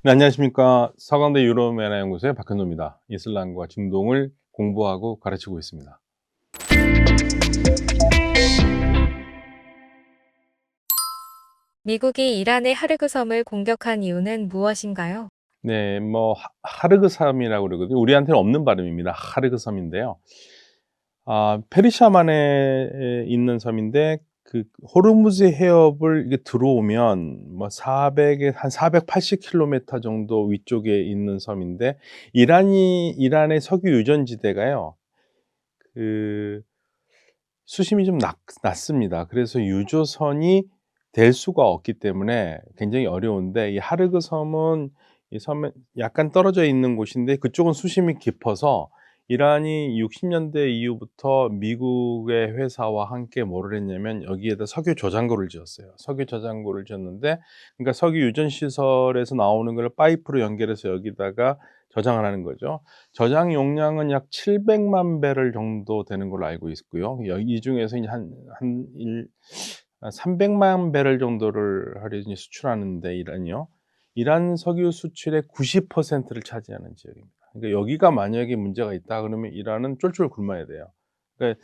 네, 안녕하십니까. 서강대 유럽연합연구소의 박현도입니다. 이슬람과 중동을 공부하고 가르치고 있습니다. 미국이 이란의 하르그 섬을 공격한 이유는 무엇인가요? 네, 뭐 하르그 섬이라고 그러거든요. 우리한테는 없는 발음입니다. 하르그 섬인데요. 페르시아만에 있는 섬인데 그 호르무즈 해협을 이게 들어오면 뭐 400에 한 480 킬로미터 정도 위쪽에 있는 섬인데, 이란의 석유 유전지대가요. 그 수심이 좀 낮습니다. 그래서 유조선이 될 수가 없기 때문에 굉장히 어려운데, 이 하르그 섬은 이 섬에 약간 떨어져 있는 곳인데 그쪽은 수심이 깊어서 이란이 60 년대 이후부터 미국의 회사와 함께 뭐를 했냐면 여기에다 석유 저장고를 지었어요. 석유 저장고를 지었는데, 그러니까 석유 유전 시설에서 나오는 걸 파이프로 연결해서 여기다가 저장을 하는 거죠. 저장 용량은 약 700만 배럴 정도 되는 걸로 알고 있고요. 이 중에서 이제 한 300만 배럴 정도를 하려 이제 수출하는데, 이란이요. 이란 석유 수출의 90%를 차지하는 지역입니다. 그러니까 여기가 만약에 문제가 있다 그러면 이란은 쫄쫄 굶어야 돼요. 그러니까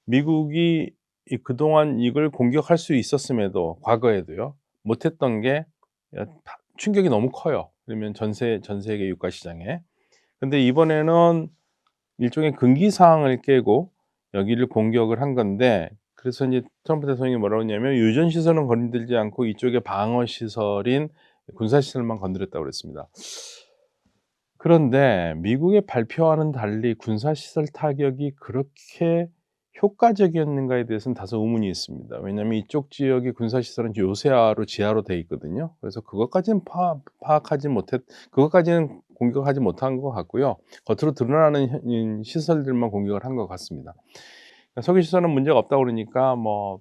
미국이 그동안 이걸 공격할 수 있었음에도 과거에도요. 못했던 게 충격이 너무 커요. 그러면 전 세계 유가 시장에. 근데 이번에는 일종의 금기 사항을 깨고 여기를 공격을 한 건데, 그래서 이제 트럼프 대통령이 뭐라고 했냐면 유전 시설은 건들지 않고 이쪽의 방어 시설인 군사 시설만 건드렸다고 그랬습니다. 그런데 미국의 발표와는 달리 군사 시설 타격이 그렇게 효과적이었는가에 대해서는 다소 의문이 있습니다. 왜냐하면 이쪽 지역의 군사 시설은 요새화로 지하로 돼 있거든요. 그래서 그것까지는 파악하지 못했 그것까지는 공격하지 못한 것 같고요. 겉으로 드러나는 시설들만 공격을 한 것 같습니다. 석유 시설은 문제가 없다고 그러니까 뭐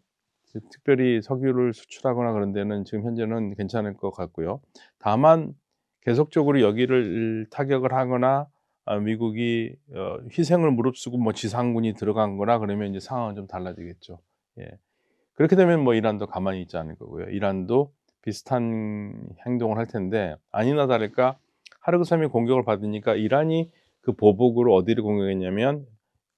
특별히 석유를 수출하거나 그런 데는 지금 현재는 괜찮을 것 같고요. 다만 계속적으로 여기를 타격을 하거나 미국이 희생을 무릅쓰고 뭐 지상군이 들어간 거나 그러면 이제 상황은 좀 달라지겠죠. 예. 그렇게 되면 뭐 이란도 가만히 있지 않을 거고요. 이란도 비슷한 행동을 할 텐데, 아니나 다를까 하르그 섬이 공격을 받으니까 이란이 그 보복으로 어디를 공격했냐면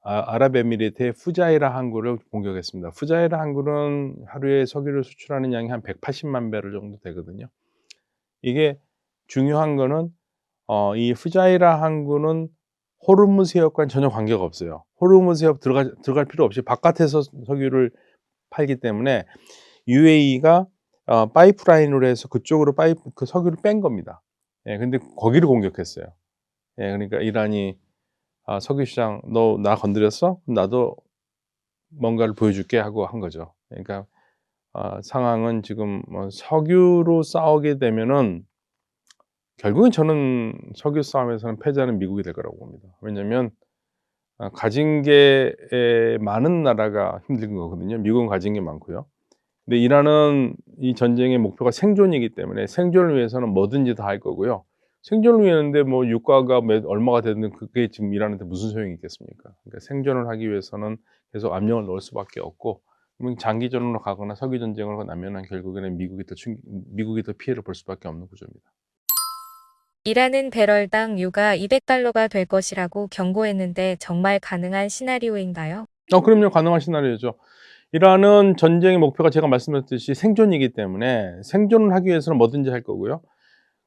아랍에미리트의 푸자이라 항구를 공격했습니다. 푸자이라 항구는 하루에 석유를 수출하는 양이 한 180만 배럴 정도 되거든요. 이게 중요한 거는 이 푸자이라 항구는 호르무즈 해협과는 전혀 관계가 없어요. 호르무즈 해협 들어갈 필요 없이 바깥에서 석유를 팔기 때문에 UAE가 파이프라인으로 해서 그쪽으로 그 석유를 뺀 겁니다. 예, 근데 거기를 공격했어요. 예, 그러니까 이란이 석유 시장 "너 나 건드렸어? 나도 뭔가를 보여줄게." 하고 한 거죠. 그러니까 상황은 지금 뭐 석유로 싸우게 되면은 결국은 저는 석유 싸움에서는 패자는 미국이 될 거라고 봅니다. 왜냐면 가진 게 많은 나라가 힘든 거거든요. 미국은 가진 게 많고요. 근데 이란은 이 전쟁의 목표가 생존이기 때문에 생존을 위해서는 뭐든지 다 할 거고요. 생존을 위했는데 뭐 유가가 얼마가 됐든 그게 지금 이란한테 무슨 소용이 있겠습니까? 그러니까 생존을 하기 위해서는 계속 압력을 넣을 수밖에 없고, 장기전으로 가거나 석유 전쟁으로 나면은 결국에는 미국이 더 피해를 볼 수밖에 없는 구조입니다. 이란은 배럴당 유가 200달러가 될 것이라고 경고했는데 정말 가능한 시나리오인가요? 그럼요. 가능한 시나리오죠. 이란은 전쟁의 목표가 제가 말씀드렸듯이 생존이기 때문에 생존을 하기 위해서는 뭐든지 할 거고요.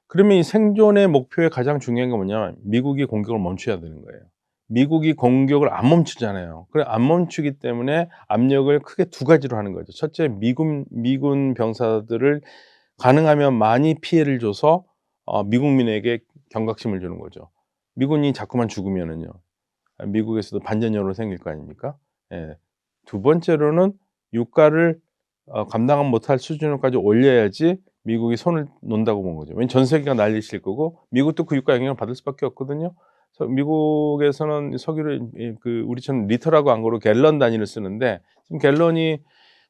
그러면 이 생존의 목표의 가장 중요한 게 뭐냐면 미국이 공격을 멈춰야 되는 거예요. 미국이 공격을 안 멈추잖아요. 그래 안 멈추기 때문에 압력을 크게 두 가지로 하는 거죠. 첫째, 미군 병사들을 가능하면 많이 피해를 줘서 미국민에게 경각심을 주는 거죠. 미군이 자꾸만 죽으면은요, 미국에서도 반전 여론이 생길 거 아닙니까? 예. 두 번째로는 유가를 감당 못할 수준으로까지 올려야지 미국이 손을 놓는다고 본 거죠. 왜냐면 전 세계가 난리칠 거고 미국도 그 유가 영향을 받을 수밖에 없거든요. 그래서 미국에서는 석유를 우리처럼 리터라고 안 그러고 갤런 단위를 쓰는데, 지금 갤런이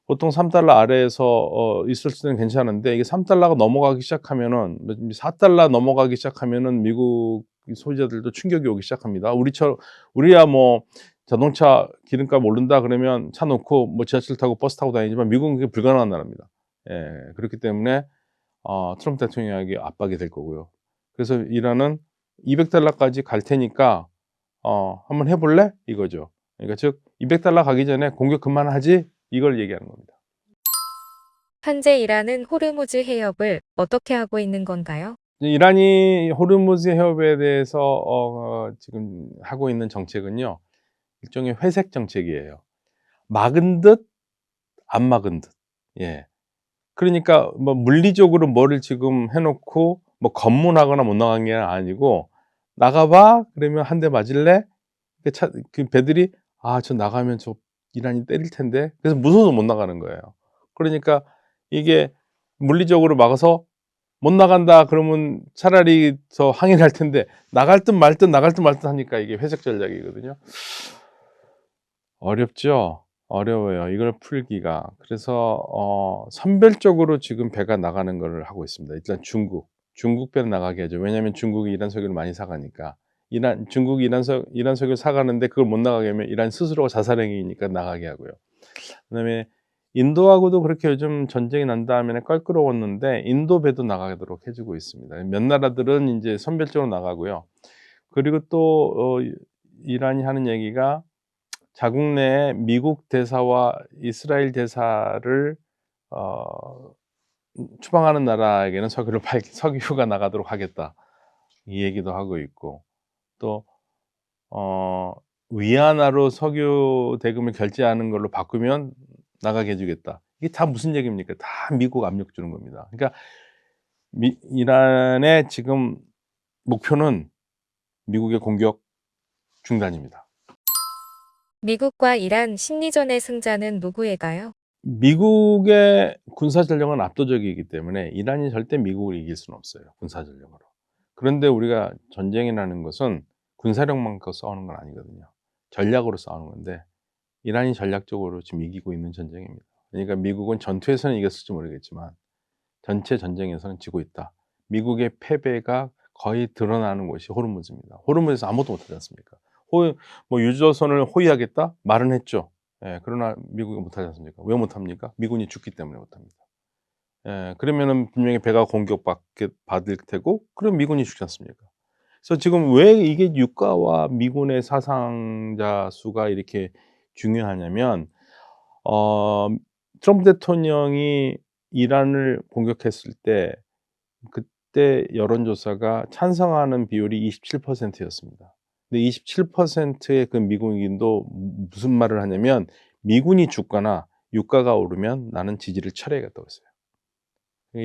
보통 3달러 아래에서 있을 때는 괜찮은데 이게 3달러가 넘어가기 시작하면은, 4달러 넘어가기 시작하면은 미국 소비자들도 충격이 오기 시작합니다. 우리야 뭐 자동차 기름값 오른다 그러면 차 놓고 뭐 지하철 타고 버스 타고 다니지만 미국은 그게 불가능한 나라입니다. 예. 그렇기 때문에 트럼프 대통령에게 압박이 될 거고요. 그래서 이란은 $200까지 갈 테니까 한번 해볼래? 이거죠. 그러니까 즉 200달러 가기 전에 공격 그만하지? 이걸 얘기하는 겁니다. 현재 이란은 호르무즈 해협을 어떻게 하고 있는 건가요? 이란이 호르무즈 해협에 대해서 지금 하고 있는 정책은요, 일종의 회색 정책이에요. 막은 듯 안 막은 듯. 예. 그러니까 뭐 물리적으로 뭐를 지금 해 놓고 뭐 검문하거나 못 나가는 게 아니고 "나가 봐." 그러면 "한 대 맞을래?" 그 배들이 '아 저 나가면 저 이란이 때릴 텐데.' 그래서 무서워서 못 나가는 거예요. 그러니까 이게 물리적으로 막아서 "못 나간다." 그러면 차라리 더 항의를 할 텐데 나갈 듯 말 듯 나갈 듯 말 듯 하니까 이게 회색 전략이거든요. 어렵죠. 어려워요, 이걸 풀기가. 그래서 선별적으로 지금 배가 나가는 거를 하고 있습니다. 일단 중국 배는 나가게 하죠. 왜냐하면 중국이 이란 석유를 많이 사 가니까. 중국이 이란 석유를 사 가는데 그걸 못 나가게 하면 이란 스스로가 자살행위니까 나가게 하고요. 그다음에 인도하고도 그렇게 요즘 전쟁이 난 다음에는 껄끄러웠는데 인도 배도 나가도록 해 주고 있습니다. 몇 나라들은 인제 선별적으로 나가고요. 그리고 또 이란이 하는 얘기가 자국 내에 미국 대사와 이스라엘 대사를 어 추방하는 나라에게는 석유가 나가도록 하겠다. 이 얘기도 하고 있고 또 어 위안화로 석유 대금을 결제하는 걸로 바꾸면 나가게 해 주겠다. 이게 다 무슨 얘기입니까? 다 미국 압력 주는 겁니다. 그러니까 이란의 지금 목표는 미국의 공격 중단입니다. 미국과 이란 심리전의 승자는 누구일까요? 미국의 군사 전력은 압도적이기 때문에 이란이 절대 미국을 이길 수는 없어요, 군사 전력으로. 그런데 우리가 전쟁이라는 것은 군사력만 갖고 싸우는 건 아니거든요. 전략으로 싸우는 건데 이란이 전략적으로 지금 이기고 있는 전쟁입니다. 그러니까 미국은 전투에서는 이겼을지 모르겠지만 전체 전쟁에서는 지고 있다. 미국의 패배가 거의 드러나는 곳이 호르무즈입니다. 호르무즈에서 아무것도 못하지 않습니까? 유조선을 호위하겠다? 말은 했죠. 예, 그러나 미국이 못하지 않습니까? 왜 못합니까? 미군이 죽기 때문에 못합니다. 예, 그러면은 분명히 배가 받을 테고 그럼 미군이 죽지 않습니까? 그래서 지금 왜 이게 유가와 미군의 사상자 수가 이렇게 중요하냐면 어 트럼프 대통령이 이란을 공격했을 때 그때 여론조사가 찬성하는 비율이 27% 였습니다. 근데 27%의 그 미국인도 무슨 말을 하냐면 "미군이 죽거나 유가가 오르면 나는 지지를 철회하겠다고 했어요.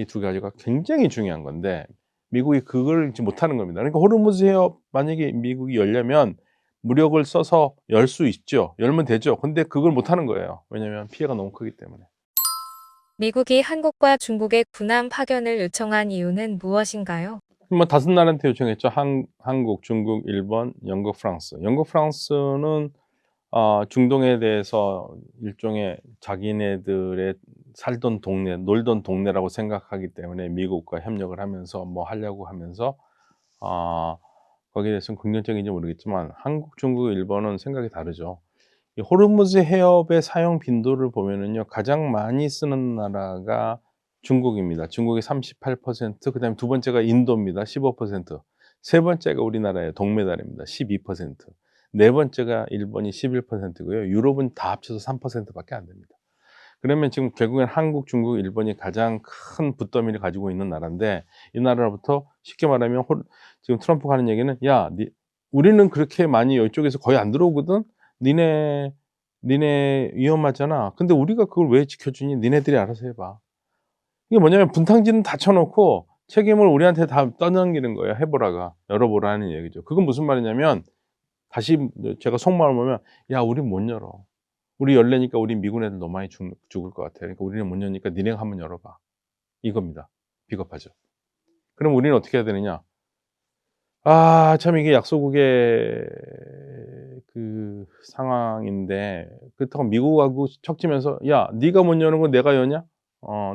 이 두 가지가 굉장히 중요한 건데 미국이 그걸 이제 못하는 겁니다. 그러니까 호르무즈 해협 만약에 미국이 열려면 무력을 써서 열 수 있죠. 열면 되죠. 근데 그걸 못하는 거예요. 왜냐하면 피해가 너무 크기 때문에. 미국이 한국과 중국의 군함 파견을 요청한 이유는 무엇인가요? 뭐 다섯 나라한테 요청했죠. 한국, 중국, 일본, 영국, 프랑스. 영국, 프랑스는 중동에 대해서 일종의 자기네들의 살던 동네, 놀던 동네라고 생각하기 때문에 미국과 협력을 하면서 뭐 하려고 하면서 아 거기에 대해서는 긍정적인지 모르겠지만 한국, 중국, 일본은 생각이 다르죠. 이 호르무즈 해협의 사용 빈도를 보면은요. 가장 많이 쓰는 나라가 중국입니다. 중국이 38%, 그다음에 두 번째가 인도입니다. 15%. 세 번째가 우리나라의 동메달입니다. 12%. 네 번째가 일본이 11%고요. 유럽은 다 합쳐서 3% 밖에 안 됩니다. 그러면 지금 결국엔 한국, 중국, 일본이 가장 큰 붓더미를 가지고 있는 나라인데 이 나라로부터 쉽게 말하면 지금 트럼프가 하는 얘기는 "야 우리는 그렇게 많이 이쪽에서 거의 안 들어오거든. 니네 위험하잖아. 근데 우리가 그걸 왜 지켜주니? 니네들이 알아서 해 봐." 이게 뭐냐면 분탕질은 다 쳐 놓고 책임을 우리한테 다 떠넘기는 거예요. "해 보라."가. "열어 보라."는 얘기죠. 그건 무슨 말이냐면 다시 제가 속마음을 보면 "야 우린 못 열어. 우리 열래니까 우리 미군 애들 너무 많이 죽을 것 같아. 그러니까 우리는 못 여니까 니네가 한번 열어 봐." 이겁니다. 비겁하죠. 그럼 우리는 어떻게 해야 되느냐? 참 이게 약소국의 그 상황인데 그렇다고 미국하고 척지면서 "야 네가 못 여는 거 내가 여냐?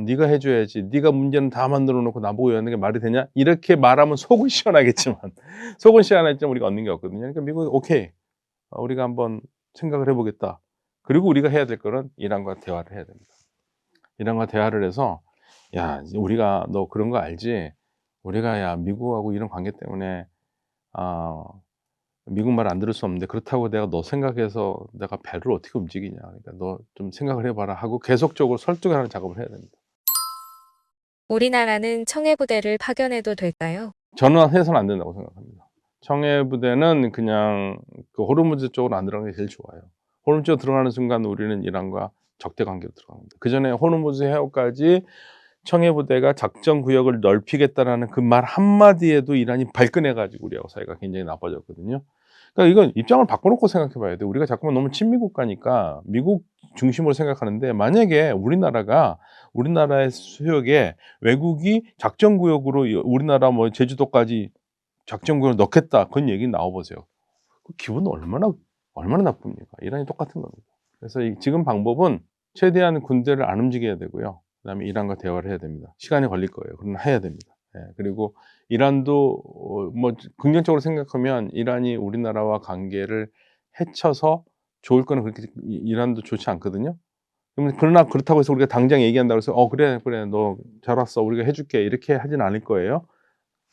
네가 해 줘야지. 네가 문제는 다 만들어 놓고 나보고 여는 게 말이 되냐?" 이렇게 말하면 속은 시원하겠지만 속은 시원하겠지만 우리가 얻는 게 없거든요. 그러니까 미국이 "오케이. 우리가 한번 생각을 해 보겠다." 그리고 우리가 해야 될 거는 이란과 대화를 해야 됩니다. 이란과 대화를 해서 "야 이제 우리가 너 그런 거 알지? 우리가 야 미국하고 이런 관계 때문에 미국 말 안 들을 수 없는데 그렇다고 내가 너 생각해서 내가 배를 어떻게 움직이냐. 그러니까 너 좀 생각을 해 봐라 하고 계속적으로 설득하는 작업을 해야 됩니다. 우리나라는 청해부대를 파견해도 될까요? 저는 해서는 안 된다고 생각합니다. 청해부대는 그냥 그 호르무즈 쪽으로 안 들어가는 게 제일 좋아요. 호르무즈 쪽으로 들어가는 순간 우리는 이란과 적대 관계로 들어갑니다. 그전에 호르무즈 해협까지 청해부대가 작전 구역을 넓히겠다라는 그 말 한마디에도 이란이 발끈해 가지고 우리하고 사이가 굉장히 나빠졌거든요. 그러니까 이건 입장을 바꿔 놓고 생각해 봐야 돼요. 우리가 자꾸만 너무 친미국 가니까 미국 중심으로 생각하는데 만약에 우리나라가 우리나라의 수역에 외국이 작전 구역으로 우리나라 뭐 제주도까지 작전 구역을 넣겠다 그런 얘기 나와 보세요. 그 기분 얼마나 나쁩니까? 이란이 똑같은 겁니다. 그래서 지금 방법은 최대한 군대를 안 움직여야 되고요. 그다음에 이란과 대화를 해야 됩니다. 시간이 걸릴 거예요. 그러나 해야 됩니다. 예. 그리고 이란도 뭐 긍정적으로 생각하면 이란이 우리나라와 관계를 해쳐서 좋을 거는 그렇게 이란도 좋지 않거든요. 그러나 그렇다고 해서 우리가 당장 얘기한다고 해서 그래, 그래. 너 잘 왔어. 우리가 해 줄게." 이렇게 하진 않을 거예요.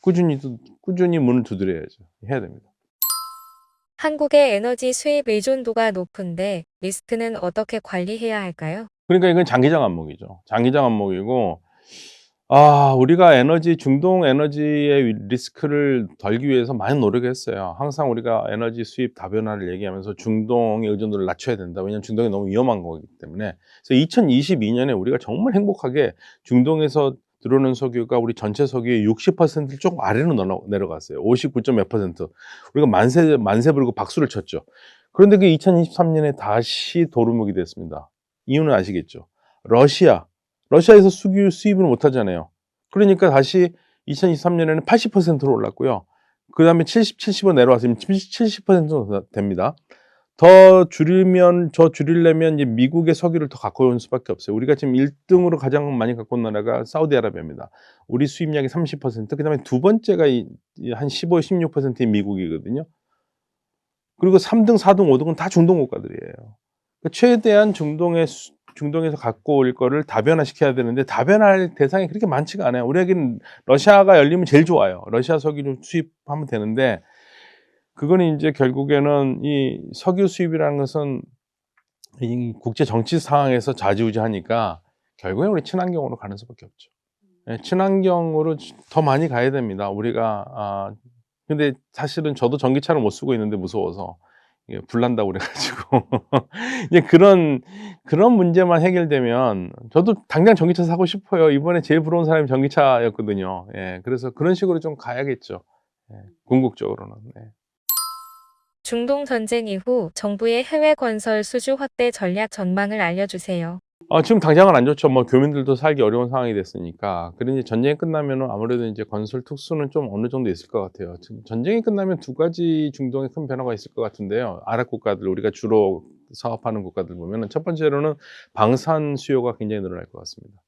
꾸준히 문을 두드려야죠. 해야 됩니다. 한국의 에너지 수입 의존도가 높은데 리스크는 어떻게 관리해야 할까요? 그러니까 이건 장기적 안목이죠. 장기적 안목이고 우리가 중동 에너지의 리스크를 덜기 위해서 많이 노력했어요. 항상 우리가 에너지 수입 다변화를 얘기하면서 중동의 의존도를 낮춰야 된다. 왜냐하면 중동이 너무 위험한 거기 때문에. 그래서 2022년에 우리가 정말 행복하게 중동에서 들어오는 석유가 우리 전체 석유의 60%를 조금 아래로 내려갔어요. 59점 몇 퍼센트. 우리가 만세 부르고 박수를 쳤죠. 그런데 그 2023년에 다시 도루묵이 됐습니다. 이유는 아시겠죠? 러시아에서 석유 수입을 못 하잖아요. 그러니까 다시 2023년에는 80%로 올랐고요. 그다음에 70로 내려왔으면 70% 됩니다. 더 줄이려면 이제 미국의 석유를 더 갖고 올 수밖에 없어요. 우리가 지금 1등으로 가장 많이 갖고 온 나라가 사우디아라비아입니다. 우리 수입량의 30%, 그다음에 두 번째가 한 15-16%인 미국이거든요. 그리고 3등, 4등, 5등은 다 중동 국가들이에요. 그러니까 최대한 중동에서 갖고 올 거를 다변화시켜야 되는데 다변화할 대상이 그렇게 많지가 않아요. 우리에게는 러시아가 열리면 제일 좋아요. 러시아 석유를 수입하면 되는데 그거는 인제 결국에는 이 석유 수입이라는 것은 이 국제 정치 상황에서 좌지우지하니까 결국엔 우리 친환경으로 가는 수밖에 없죠. 예, 친환경으로 더 많이 가야 됩니다. 우리가 근데 사실은 저도 전기차를 못 쓰고 있는데 무서워서 이게 불 난다고 그래 가지고 이제 그런 문제만 해결되면 저도 당장 전기차 사고 싶어요. 이번에 제일 부러운 사람이 전기차였거든요. 예. 그래서 그런 식으로 좀 가야겠죠. 예. 궁극적으로는. 네. 중동 전쟁 이후 정부의 해외 건설 수주 확대 전략 전망을 알려주세요. 지금 당장은 안 좋죠. 뭐 교민들도 살기 어려운 상황이 됐으니까. 그런데 전쟁이 끝나면은 아무래도 인제 건설 특수는 좀 어느 정도 있을 것 같아요. 지금 전쟁이 끝나면 두 가지 중동에 큰 변화가 있을 것 같은데요. 아랍 국가들, 우리가 주로 사업하는 국가들 보면은 첫 번째로는 방산 수요가 굉장히 늘어날 것 같습니다.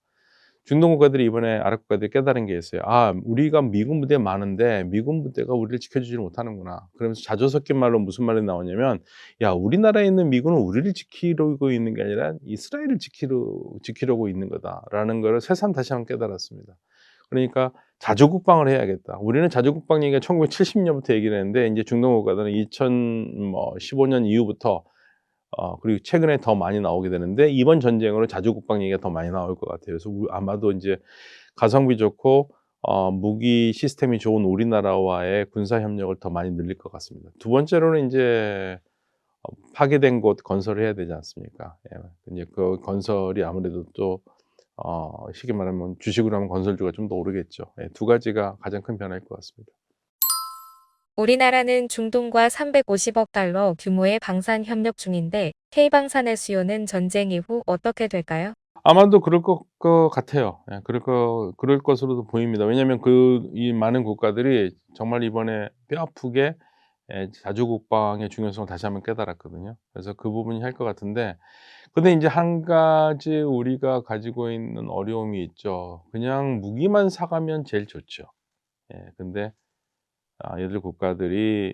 중동 국가들이 이번에 아랍 국가들이 깨달은 게 있어요. '우리가 미군 부대 많은데 미군 부대가 우리를 지켜주지를 못하는구나.' 그러면서 자주 섞인 말로 무슨 말이 나오냐면 "야, 우리나라에 있는 미군은 우리를 지키려고 있는 게 아니라 이스라엘을 지키려고 있는 거다."라는 거를 새삼 다시 한번 깨달았습니다. 그러니까 '자주국방을 해야겠다.' 우리는 자주국방 얘기가 1970년부터 얘기를 했는데 인제 중동 국가들은 2015년 이후부터 그리고 최근에 더 많이 나오게 되는데 이번 전쟁으로 자주국방 얘기가 더 많이 나올 것 같아요. 그래서 아마도 인제 가성비 좋고 무기 시스템이 좋은 우리나라와의 군사 협력을 더 많이 늘릴 것 같습니다. 두 번째로는 인제 파괴된 곳 건설을 해야 되지 않습니까? 예. 인제 그 건설이 아무래도 또 쉽게 말하면 주식으로 하면 건설주가 좀 더 오르겠죠. 예. 두 가지가 가장 큰 변화일 것 같습니다. 우리나라는 중동과 350억 달러 규모의 방산 협력 중인데 K방산의 수요는 전쟁 이후 어떻게 될까요? 아마도 그럴 것 같아요. 예. 그럴 것으로도 보입니다. 왜냐하면 이 많은 국가들이 정말 이번에 뼈아프게 자주국방의 중요성을 다시 한번 깨달았거든요. 그래서 그 부분이 할 것 같은데 근데 인제 한 가지 우리가 가지고 있는 어려움이 있죠. 그냥 무기만 사 가면 제일 좋죠. 예. 근데 얘들 국가들이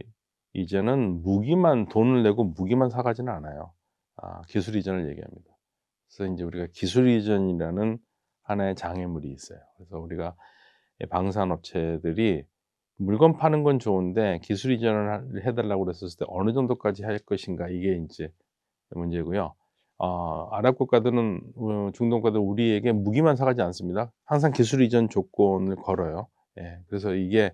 이제는 돈을 내고 무기만 사 가지는 않아요. 기술 이전을 얘기합니다. 그래서 인제 우리가 기술 이전이라는 하나의 장애물이 있어요. 그래서 우리가 방산업체들이 물건 파는 건 좋은데 기술 이전을 해 달라고 그랬었을 때 어느 정도까지 할 것인가 이게 인제 문제고요. 아랍 국가들은 중동 국가들 우리에게 무기만 사가지 않습니다. 항상 기술 이전 조건을 걸어요. 예. 그래서 이게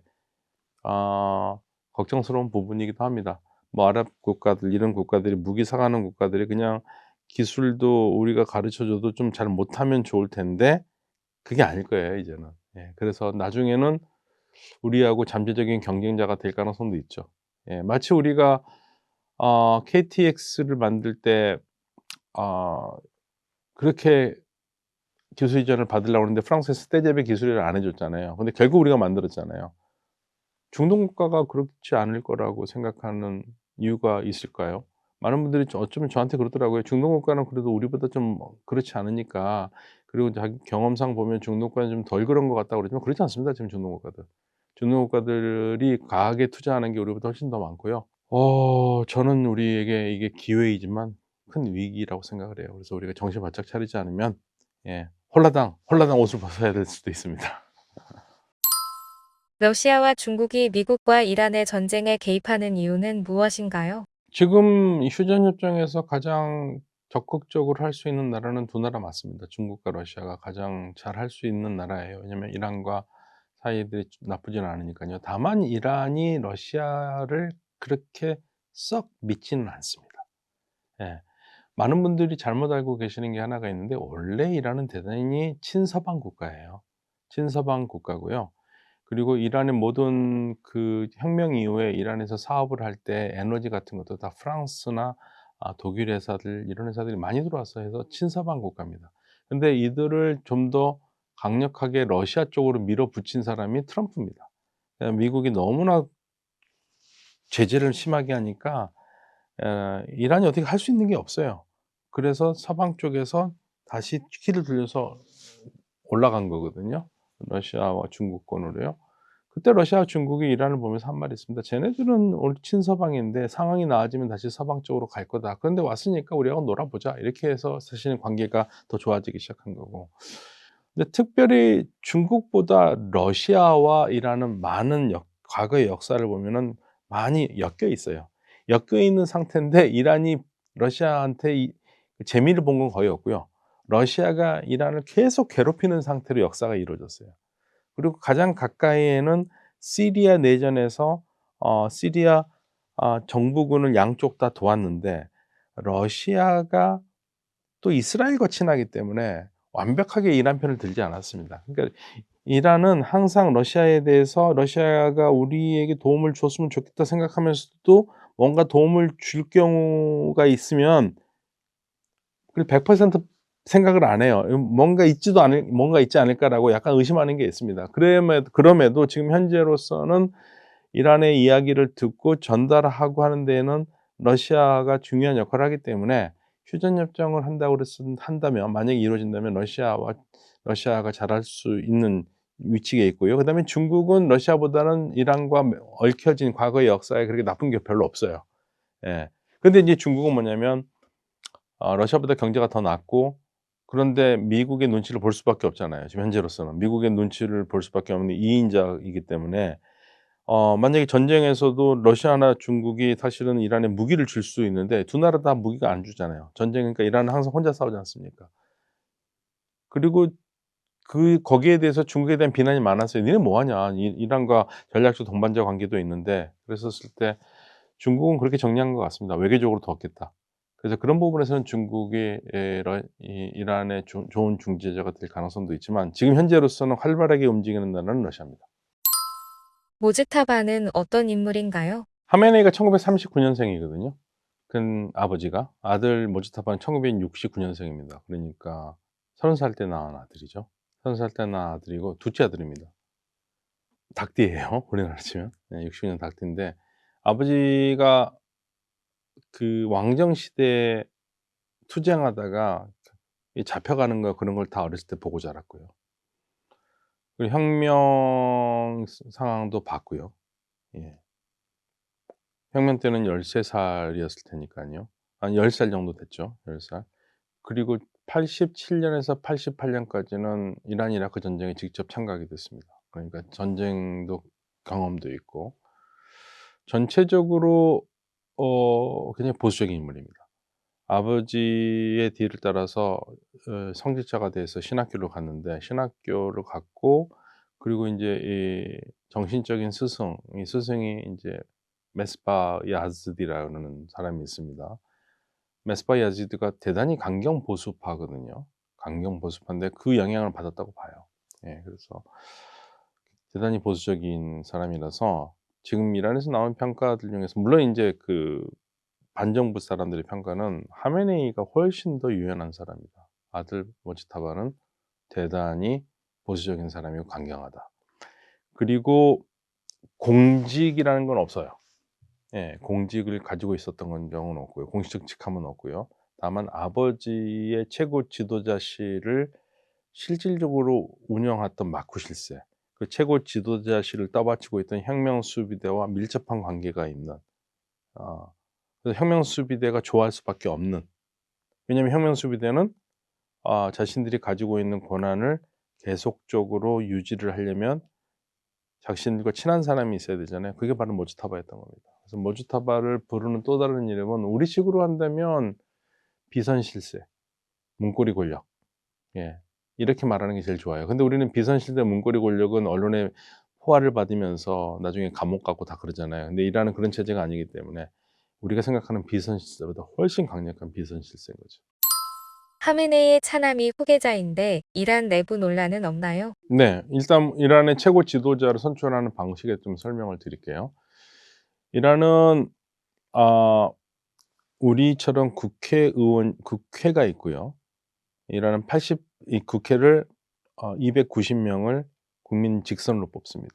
아 걱정스러운 부분이기도 합니다. 뭐 아랍 국가들 이런 국가들이 무기 사가는 국가들이 그냥 기술도 우리가 가르쳐 줘도 좀 잘 못하면 좋을 텐데 그게 아닐 거예요 이제는. 예. 그래서 나중에는 우리하고 잠재적인 경쟁자가 될 가능성도 있죠. 예. 마치 우리가 KTX를 만들 때 아 그렇게 기술 이전을 받으려고 그랬는데 프랑스에서 떼제베 기술을 안 해 줬잖아요. 근데 결국 우리가 만들었잖아요. 중동 국가가 그렇지 않을 거라고 생각하는 이유가 있을까요? 많은 분들이 어쩌면 저한테 그러더라고요. "중동 국가는 그래도 우리보다 좀 그렇지 않으니까." 그리고 자기 경험상 보면 중동 국가는 좀 덜 그런 것 같다고 그러지만 그렇지 않습니다 지금 중동 국가들. 중동 국가들이 과학에 투자하는 게 우리보다 훨씬 더 많고요. 저는 우리에게 이게 기회이지만 큰 위기라고 생각을 해요. 그래서 우리가 정신 바짝 차리지 않으면 홀라당 옷을 벗어야 될 수도 있습니다. 러시아와 중국이 미국과 이란의 전쟁에 개입하는 이유는 무엇인가요? 지금 이 휴전 협정에서 가장 적극적으로 할 수 있는 나라는 두 나라 맞습니다. 중국과 러시아가 가장 잘 할 수 있는 나라예요. 왜냐하면 이란과 사이들이 나쁘지는 않으니까요. 다만 이란이 러시아를 그렇게 썩 믿지는 않습니다. 예. 많은 분들이 잘못 알고 계시는 게 하나가 있는데 원래 이란은 대단히 친서방 국가예요. 친서방 국가고요. 그리고 이란의 모든 그 혁명 이후에 이란에서 사업을 할 때 에너지 같은 것도 다 프랑스나 독일 회사들 이런 회사들이 많이 들어와서 해서 친서방 국가입니다. 근데 이들을 좀 더 강력하게 러시아 쪽으로 밀어붙인 사람이 트럼프입니다. 미국이 너무나 제재를 심하게 하니까 이란이 어떻게 할 수 있는 게 없어요. 그래서 서방 쪽에서 다시 키를 돌려서 올라간 거거든요. 러시아와 중국권으로요. 그때 러시아와 중국이 이란을 보면서 한 말이 있습니다. "쟤네들은 친서방인데 상황이 나아지면 다시 서방 쪽으로 갈 거다. 그런데 왔으니까 우리하고 놀아보자." 이렇게 해서 사실은 관계가 더 좋아지기 시작한 거고. 근데 특별히 중국보다 러시아와 이란은 많은 과거의 역사를 보면은 많이 엮여 있어요. 엮여 있는 상태인데 이란이 러시아한테 재미를 본 건 거의 없고요. 러시아가 이란을 계속 괴롭히는 상태로 역사가 이루어졌어요. 그리고 가장 가까이에는 시리아 내전에서 시리아 정부군을 양쪽 다 도왔는데 러시아가 또 이스라엘과 친하기 때문에 완벽하게 이란 편을 들지 않았습니다. 그러니까 이란은 항상 러시아에 대해서 '러시아가 우리에게 도움을 줬으면 좋겠다.' 생각하면서도 뭔가 도움을 줄 경우가 있으면 그 100% 생각을 안 해요. 뭔가 있지 않을까라고 약간 의심하는 게 있습니다. 그럼에도 지금 현재로서는 이란의 이야기를 듣고 전달하고 하는 데에는 러시아가 중요한 역할을 하기 때문에 휴전 협정을 한다면 만약에 이루어진다면 러시아가 잘할 수 있는 위치에 있고요. 그다음에 중국은 러시아보다는 이란과 얽혀진 과거의 역사에 그렇게 나쁜 게 별로 없어요. 예. 근데 인제 중국은 뭐냐면 러시아보다 경제가 더 낫고 그런데 미국의 눈치를 볼 수밖에 없잖아요, 지금 현재로서는. 미국의 눈치를 볼 수밖에 없는 2 인자이기 때문에 만약에 전쟁에서도 러시아나 중국이 사실은 이란에 무기를 줄 수 있는데 두 나라 다 무기가 안 주잖아요. 전쟁이니까 이란은 항상 혼자 싸우지 않습니까? 그리고 거기에 대해서 중국에 대한 비난이 많았어요. "니네 뭐 하냐. 이란과 전략적 동반자 관계도 있는데." 그랬었을 때 중국은 그렇게 정리한 것 같습니다. '외교적으로 도왔겠다.' 그래서 그런 부분에서는 중국이 이란의 좋은 중재자가 될 가능성도 있지만 지금 현재로서는 활발하게 움직이는 나라는 러시아입니다. 모즈타바는 어떤 인물인가요? 하메네이가 1939 년생이거든요. 큰 아버지가. 아들 모지타바는 1969 년생입니다. 그러니까 30살 때 낳은 아들이죠. 30살 때 낳은 아들이고 둘째 아들입니다. 닭띠예요, 우리나라로 치면. 네 60년 닭띠인데 아버지가 그 왕정 시대에 투쟁하다가 이 잡혀가는 거 그런 걸 다 어렸을 때 보고 자랐고요. 그리고 혁명 상황도 봤고요. 예. 혁명 때는 13 살이었을 테니깐요. 한 10살 정도 됐죠. 10 살. 그리고 87 년에서 88 년까지는 이란 이라크 전쟁에 직접 참가하게 됐습니다. 그러니까 전쟁도 경험도 있고 전체적으로 굉장히 보수적인 인물입니다. 아버지의 뒤를 따라서 성직자가 돼서 신학교로 갔는데 신학교를 갔고 그리고 인제 이 정신적인 스승, 이 스승이 인제 메스바 야즈디라는 사람이 있습니다. 메스바 야지드가 대단히 강경 보수파거든요. 강경 보수파인데 그 영향을 받았다고 봐요. 예, 그래서 대단히 보수적인 사람이라서 지금 이란에서 나온 평가들 중에서 물론 인제 그 반정부 사람들의 평가는 하메네이가 훨씬 더 유연한 사람이다. 아들 모지타바는 대단히 보수적인 사람이고 강경하다. 그리고 공직이라는 건 없어요. 예, 공직을 가지고 있었던 건 적은 없고요. 공식적 직함은 없고요. 다만 아버지의 최고 지도자실을 실질적으로 운영했던 마쿠실세, 그 최고 지도자실을 떠받치고 있던 혁명수비대와 밀접한 관계가 있는 그래서 혁명수비대가 좋아할 수밖에 없는, 왜냐하면 혁명수비대는 자신들이 가지고 있는 권한을 계속적으로 유지를 하려면 자신들과 친한 사람이 있어야 되잖아요. 그게 바로 모주타바였던 겁니다. 그래서 모주타바를 부르는 또 다른 이름은 우리식으로 한다면 비선실세, 문고리 권력. 예. 이렇게 말하는 게 제일 좋아요. 근데 우리는 비선실세, 문고리 권력은 언론의 호화를 받으면서 나중에 감옥 가고 다 그러잖아요. 근데 이란은 그런 체제가 아니기 때문에 우리가 생각하는 비선실세보다 훨씬 강력한 비선실세인 거죠. 하메네이의 차남이 후계자인데 이란 내부 논란은 없나요? 네. 일단 이란의 최고 지도자를 선출하는 방식에 좀 설명을 드릴게요. 이란은 아 우리처럼 국회가 있고요. 이란은 이 국회를 290 명을 국민 직선으로 뽑습니다.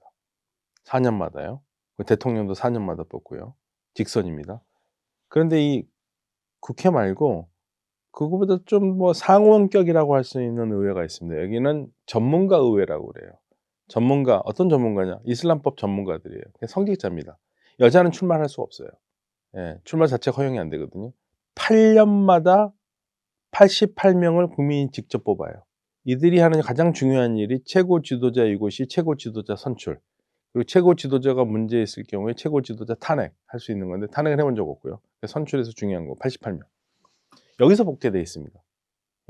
4 년마다요. 그 대통령도 4 년마다 뽑고요. 직선입니다. 그런데 이 국회 말고 그거보다 좀 뭐 상원격이라고 할 수 있는 의회가 있습니다. 여기는 전문가 의회라고 그래요. 어떤 전문가냐? 이슬람법 전문가들이에요. 그냥 성직자입니다. 여자는 출마할 수가 없어요. 예, 출마 자체가 허용이 안 되거든요. 8 년마다 88 명을 국민이 직접 뽑아요. 이들이 하는 가장 중요한 일이 최고 지도자이곳이 최고 지도자 선출, 그리고 최고 지도자가 문제 있을 경우에 최고 지도자 탄핵할 수 있는 건데 탄핵을 해본 적 없고요. 선출에서 중요한 거 88 명. 여기서 뽑게 돼 있습니다.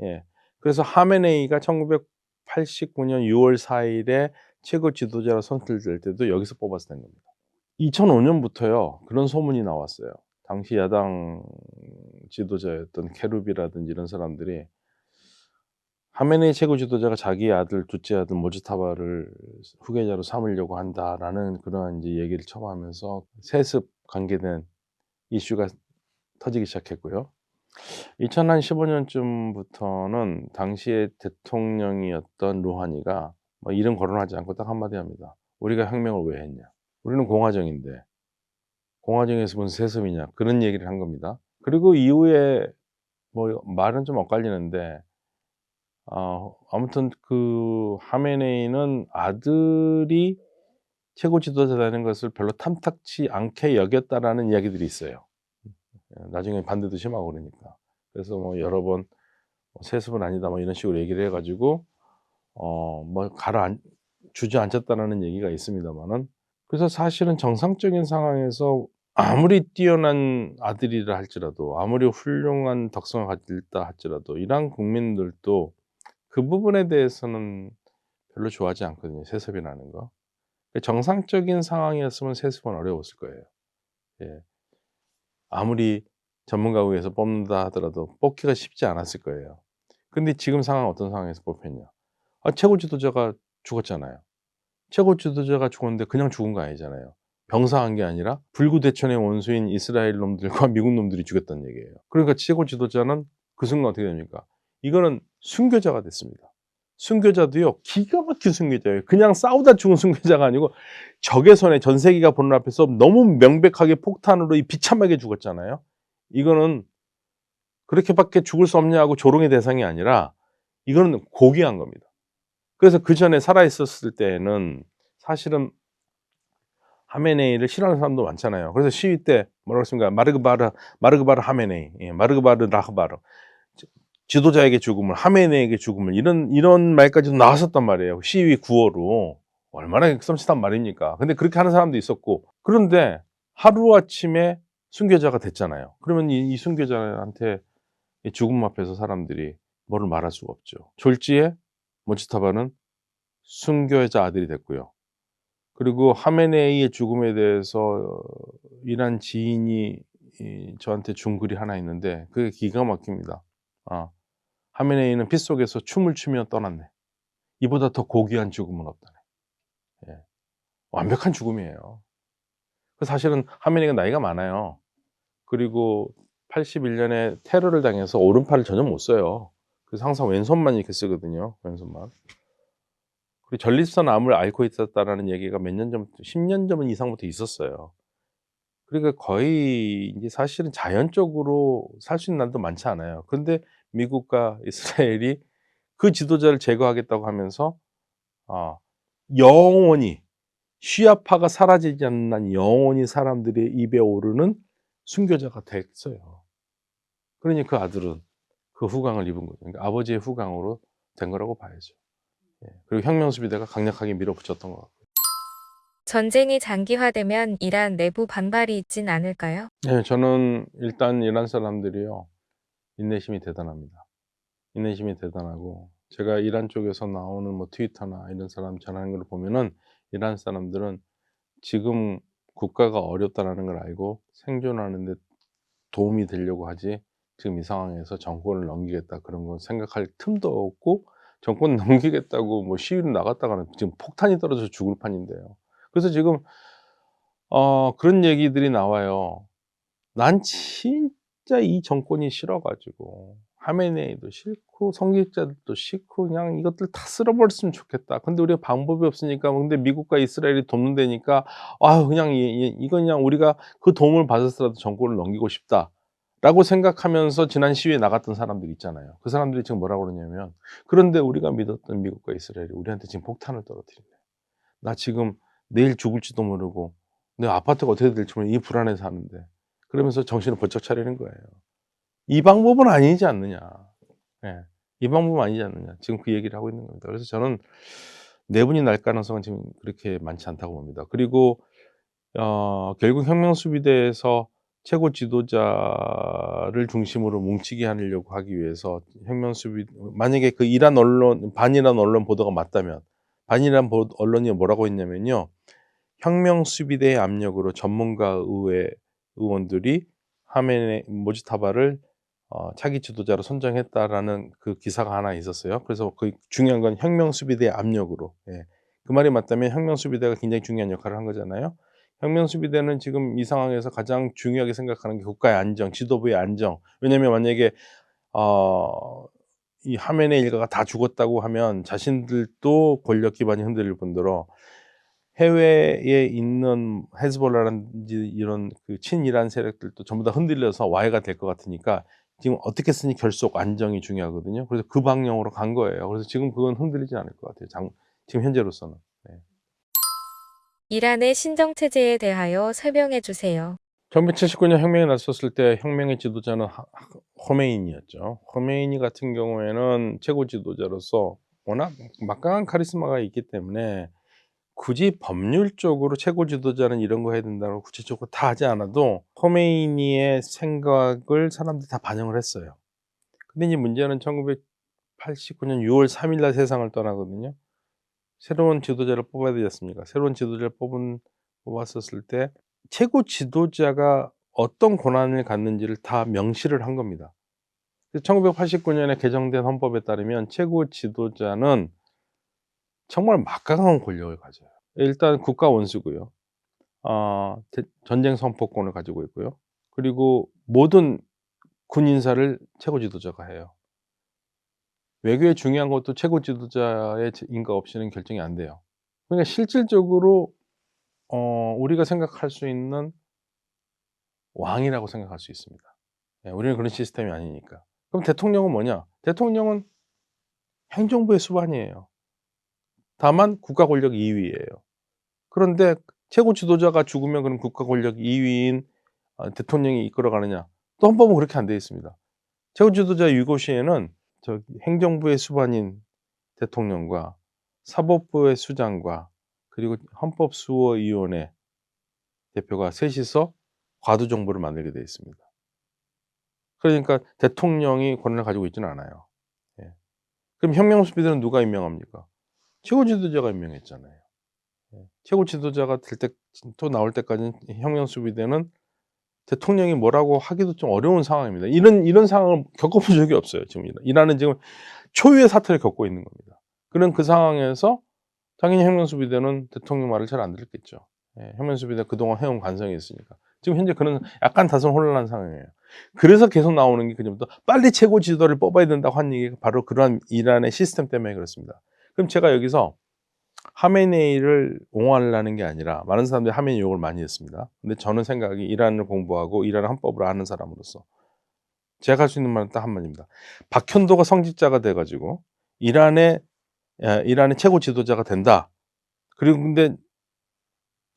예. 그래서 하메네이가 1989년 6월 4일에 최고 지도자로 선출될 때도 여기서 뽑아서 된 겁니다. 2005 년부터요. 그런 소문이 나왔어요. 당시 야당 지도자였던 케루비라든지 이런 사람들이 하메네이 최고 지도자가 자기 아들, 둘째 아들 모지타바를 후계자로 삼으려고 한다라는 그런 이제 얘기를 처음 하면서 세습 관계된 이슈가 터지기 시작했고요. 2015 년쯤부터는 당시의 대통령이었던 루하니가 뭐 이름 거론하지 않고 딱 한마디 합니다. "우리가 혁명을 왜 했냐? 우리는 공화정인데 공화정에서 무슨 세습이냐?" 그런 얘기를 한 겁니다. 그리고 이후에 뭐 말은 좀 엇갈리는데 아무튼 그 하메네이는 아들이 최고 지도자라는 것을 별로 탐탁치 않게 여겼다라는 이야기들이 있어요. 나중에 반대도 심하고 그러니까. 그래서 뭐 여러 번 "세습은 아니다." 뭐 이런 식으로 얘기를 해 가지고 뭐 주저앉혔다라는 얘기가 있습니다마는, 그래서 사실은 정상적인 상황에서 아무리 뛰어난 아들이라 할지라도 아무리 훌륭한 덕성을 가졌다 할지라도 이란 국민들도 그 부분에 대해서는 별로 좋아하지 않거든요, 세습이라는 거. 정상적인 상황이었으면 세습은 어려웠을 거예요. 예. 아무리 전문가 의회에서 뽑는다 하더라도 뽑기가 쉽지 않았을 거예요. 근데 지금 상황은 어떤 상황에서 뽑혔냐? 최고 지도자가 죽었잖아요. 최고 지도자가 죽었는데 그냥 죽은 거 아니잖아요. 병사한 게 아니라 불구대천의 원수인 이스라엘 놈들과 미국 놈들이 죽였다는 얘기예요. 그러니까 최고 지도자는 그 순간 어떻게 됩니까? 이거는 순교자가 됐습니다. 순교자도요, 기가 막힌 순교자예요. 그냥 싸우다 죽은 순교자가 아니고 적의 손에, 전 세계가 보는 앞에서 너무 명백하게 폭탄으로 비참하게 죽었잖아요. 이거는 그렇게밖에 죽을 수 없냐고 조롱의 대상이 아니라 이거는 고귀한 겁니다. 그래서 그 전에 살아 있었을 때는 사실은 하메네이를 싫어하는 사람도 많잖아요. 그래서 시위 때 뭐라고 했습니까? 마르그바르 하메네이, 마르그바르 라흐바르, 지도자에게 죽음을, 하메네이에게 죽음을, 이런 말까지도 나왔었단 말이에요. 시위 구호로. 얼마나 썸칫한 말입니까? 근데 그렇게 하는 사람도 있었고, 그런데 하루아침에 순교자가 됐잖아요. 그러면 이 순교자한테 이 죽음 앞에서 사람들이 뭐를 말할 수가 없죠. 졸지에 모지타바는 순교자 아들이 됐고요. 그리고 하메네이의 죽음에 대해서 이란 지인이 저한테 준 글이 하나 있는데 그게 기가 막힙니다. 하메네이는 피 속에서 춤을 추며 떠났네. 이보다 더 고귀한 죽음은 없다네. 예. 완벽한 죽음이에요. 사실은 하메네이가 나이가 많아요. 그리고 81년에 테러를 당해서 오른팔을 전혀 못 써요. 그래서 항상 왼손만 이렇게 쓰거든요. 왼손만. 그리고 전립선 암을 앓고 있었다라는 얘기가 몇 년 전부터 10년 전 이상부터 있었어요. 그러니까 거의 이제 사실은 자연적으로 살 수 있는 날도 많지 않아요. 근데 미국과 이스라엘이 그 지도자를 제거하겠다고 하면서 영원히 시아파가 사라지지 않는 한 영원히 사람들의 입에 오르는 순교자가 됐어요. 그러니 그 아들은 그 후광을 입은 거죠. 그러니까 아버지의 후광으로 된 거라고 봐야죠. 예. 그리고 혁명수비대가 강력하게 밀어붙였던 것 같고요. 전쟁이 장기화되면 이란 내부 반발이 있진 않을까요? 네, 저는 일단 이란 사람들이요, 인내심이 대단합니다. 인내심이 대단하고, 제가 이란 쪽에서 나오는 뭐 트위터나 이런 사람 전하는 걸 보면은 이란 사람들은 지금 국가가 어렵다라는 걸 알고 생존하는 데 도움이 되려고 하지, 지금 이 상황에서 정권을 넘기겠다 그런 거 생각할 틈도 없고, 정권 넘기겠다고 뭐 시위를 나갔다가는 지금 폭탄이 떨어져서 죽을 판인데요. 그래서 지금 그런 얘기들이 나와요. 난 진짜 이 정권이 싫어 가지고 하메네이도 싫고 성직자들도 싫고 그냥 이것들 다 쓸어 버렸으면 좋겠다. 근데 우리가 방법이 없으니까, 근데 미국과 이스라엘이 돕는 데니까 그냥 이건 그냥 우리가 그 도움을 받아서라도 정권을 넘기고 싶다라고 생각하면서 지난 시위에 나갔던 사람들 있잖아요. 그 사람들이 지금 뭐라고 그러냐면, 그런데 우리가 믿었던 미국과 이스라엘이 우리한테 지금 폭탄을 떨어뜨리네. 나 지금 내일 죽을지도 모르고 내 아파트가 어떻게 될지 모르고 이 불안에 사는데, 그러면서 정신을 번쩍 차리는 거예요. 이 방법은 아니지 않느냐. 예. 이 방법은 아니지 않느냐. 지금 그 얘기를 하고 있는 겁니다. 그래서 저는 내분이 날 가능성은 지금 그렇게 많지 않다고 봅니다. 그리고 결국 혁명수비대에서 최고 지도자를 중심으로 뭉치게 하려고 하기 위해서 만약에 그 이란 언론, 반이란 언론 보도가 맞다면, 반이란 언론이 뭐라고 했냐면요, 혁명수비대의 압력으로 전문가 의회 의원들이 모지타바를 차기 지도자로 선정했다라는 그 기사가 하나 있었어요. 그래서 그 중요한 건 혁명수비대의 압력으로. 예. 그 말이 맞다면 혁명수비대가 굉장히 중요한 역할을 한 거잖아요. 혁명수비대는 지금 이 상황에서 가장 중요하게 생각하는 게 국가의 안정, 지도부의 안정. 왜냐하면 만약에 이 하메네이 일가가 다 죽었다고 하면 자신들도 권력 기반이 흔들릴 뿐더러 해외에 있는 헤즈볼라라든지 이런 그 친이란 세력들도 전부 다 흔들려서 와해가 될 것 같으니까 지금 어떻게 쓰니 결속 안정이 중요하거든요. 그래서 그 방향으로 간 거예요. 그래서 지금 그건 흔들리지 않을 것 같아요. 지금 현재로서는. 네. 이란의 신정체제에 대하여 설명해 주세요. 1979년 혁명이 났었을 때 혁명의 지도자는 호메이니였죠. 호메이니 같은 경우에는 최고 지도자로서 워낙 막강한 카리스마가 있기 때문에 굳이 법률적으로 최고 지도자는 이런 거 해야 된다고 구체적으로 다 하지 않아도 khomeini의 생각을 사람들이 다 반영을 했어요. 근데 이제 문제는 1989년 6월 3일 날 세상을 떠나거든요. 새로운 지도자를 뽑아야 되지 않습니까? 새로운 지도자를 뽑았었을 때 최고 지도자가 어떤 권한을 갖는지를 다 명시를 한 겁니다. 1989년에 개정된 헌법에 따르면 최고 지도자는 정말 막강한 권력을 가져요. 일단 국가 원수고요. 전쟁 선포권을 가지고 있고요. 그리고 모든 군 인사를 최고 지도자가 해요. 외교에 중요한 것도 최고 지도자의 인가 없이는 결정이 안 돼요. 그러니까 실질적으로 우리가 생각할 수 있는 왕이라고 생각할 수 있습니다. 예, 우리는 그런 시스템이 아니니까. 그럼 대통령은 뭐냐? 대통령은 행정부의 수반이에요. 다만 국가 권력 2위예요. 그런데 최고 지도자가 죽으면 그럼 국가 권력 2위인 대통령이 이끌어가느냐? 또 헌법은 그렇게 안 되어 있습니다. 최고 지도자 유고시에는 행정부의 수반인 대통령과 사법부의 수장과 그리고 헌법수호위원회 대표가 셋이서 과도 정부를 만들게 돼 있습니다. 그러니까 대통령이 권한을 가지고 있지는 않아요. 예. 그럼 혁명수비대는 누가 임명합니까? 최고 지도자가 임명했잖아요. 예. 최고 지도자가 될 때 또 나올 때까지는 혁명수비대는 대통령이 뭐라고 하기도 좀 어려운 상황입니다. 이런 상황을 겪어본 적이 없어요. 지금 이란은 지금 초유의 사태를 겪고 있는 겁니다. 그런 그 상황에서 당연히 혁명수비대는 대통령 말을 잘 안 들었겠죠. 예, 혁명수비대 그동안 해온 관성이 있으니까. 지금 현재 그런 약간 다소 혼란한 상황이에요. 그래서 계속 나오는 게 그전부터 빨리 최고 지도를 뽑아야 된다고 한 얘기가 바로 그러한 이란의 시스템 때문에 그렇습니다. 그럼 제가 여기서 하메네이를 옹호하려는 게 아니라 많은 사람들이 하메네이 욕을 많이 했습니다. 근데 저는 생각이 이란을 공부하고 이란 헌법을 아는 사람으로서 제가 할 수 있는 말은 딱 한마디입니다. 박현도가 성직자가 돼가지고 이란의 최고 지도자가 된다. 그리고 근데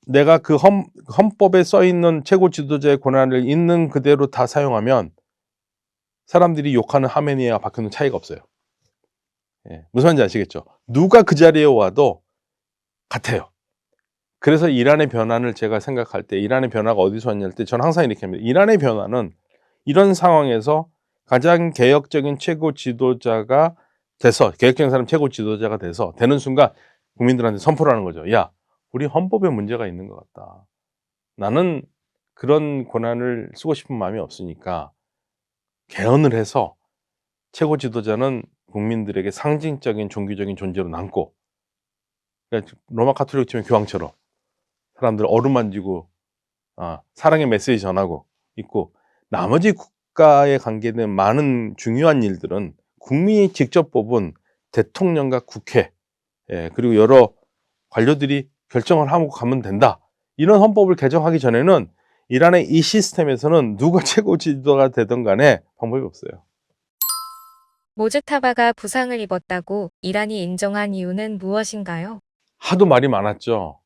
내가 그 헌법에 써 있는 최고 지도자의 권한을 있는 그대로 다 사용하면 사람들이 욕하는 하메네이와 박현도 차이가 없어요. 예, 무슨 말인지 아시겠죠? 누가 그 자리에 와도 같아요. 그래서 이란의 변화를 제가 생각할 때 이란의 변화가 어디서 왔냐 할 때 저는 항상 이렇게 합니다. 이란의 변화는 이런 상황에서 가장 개혁적인 최고 지도자가 돼서 개혁적인 사람 최고 지도자가 돼서 되는 순간 국민들한테 선포를 하는 거죠. 야, 우리 헌법에 문제가 있는 것 같다. 나는 그런 권한을 쓰고 싶은 마음이 없으니까 개헌을 해서 최고 지도자는 국민들에게 상징적인 종교적인 존재로 남고, 그러니까 로마 가톨릭 치면 교황처럼 사람들 어루만지고 사랑의 메시지 전하고 있고, 나머지 국가에 관계된 많은 중요한 일들은 국민이 직접 뽑은 대통령과 국회, 그리고 여러 관료들이 결정을 하고 가면 된다. 이런 헌법을 개정하기 전에는 이란의 이 시스템에서는 누가 최고 지도가 되든 간에 방법이 없어요. 모즈타바가 부상을 입었다고 이란이 인정한 이유는 무엇인가요? 하도 말이 많았죠.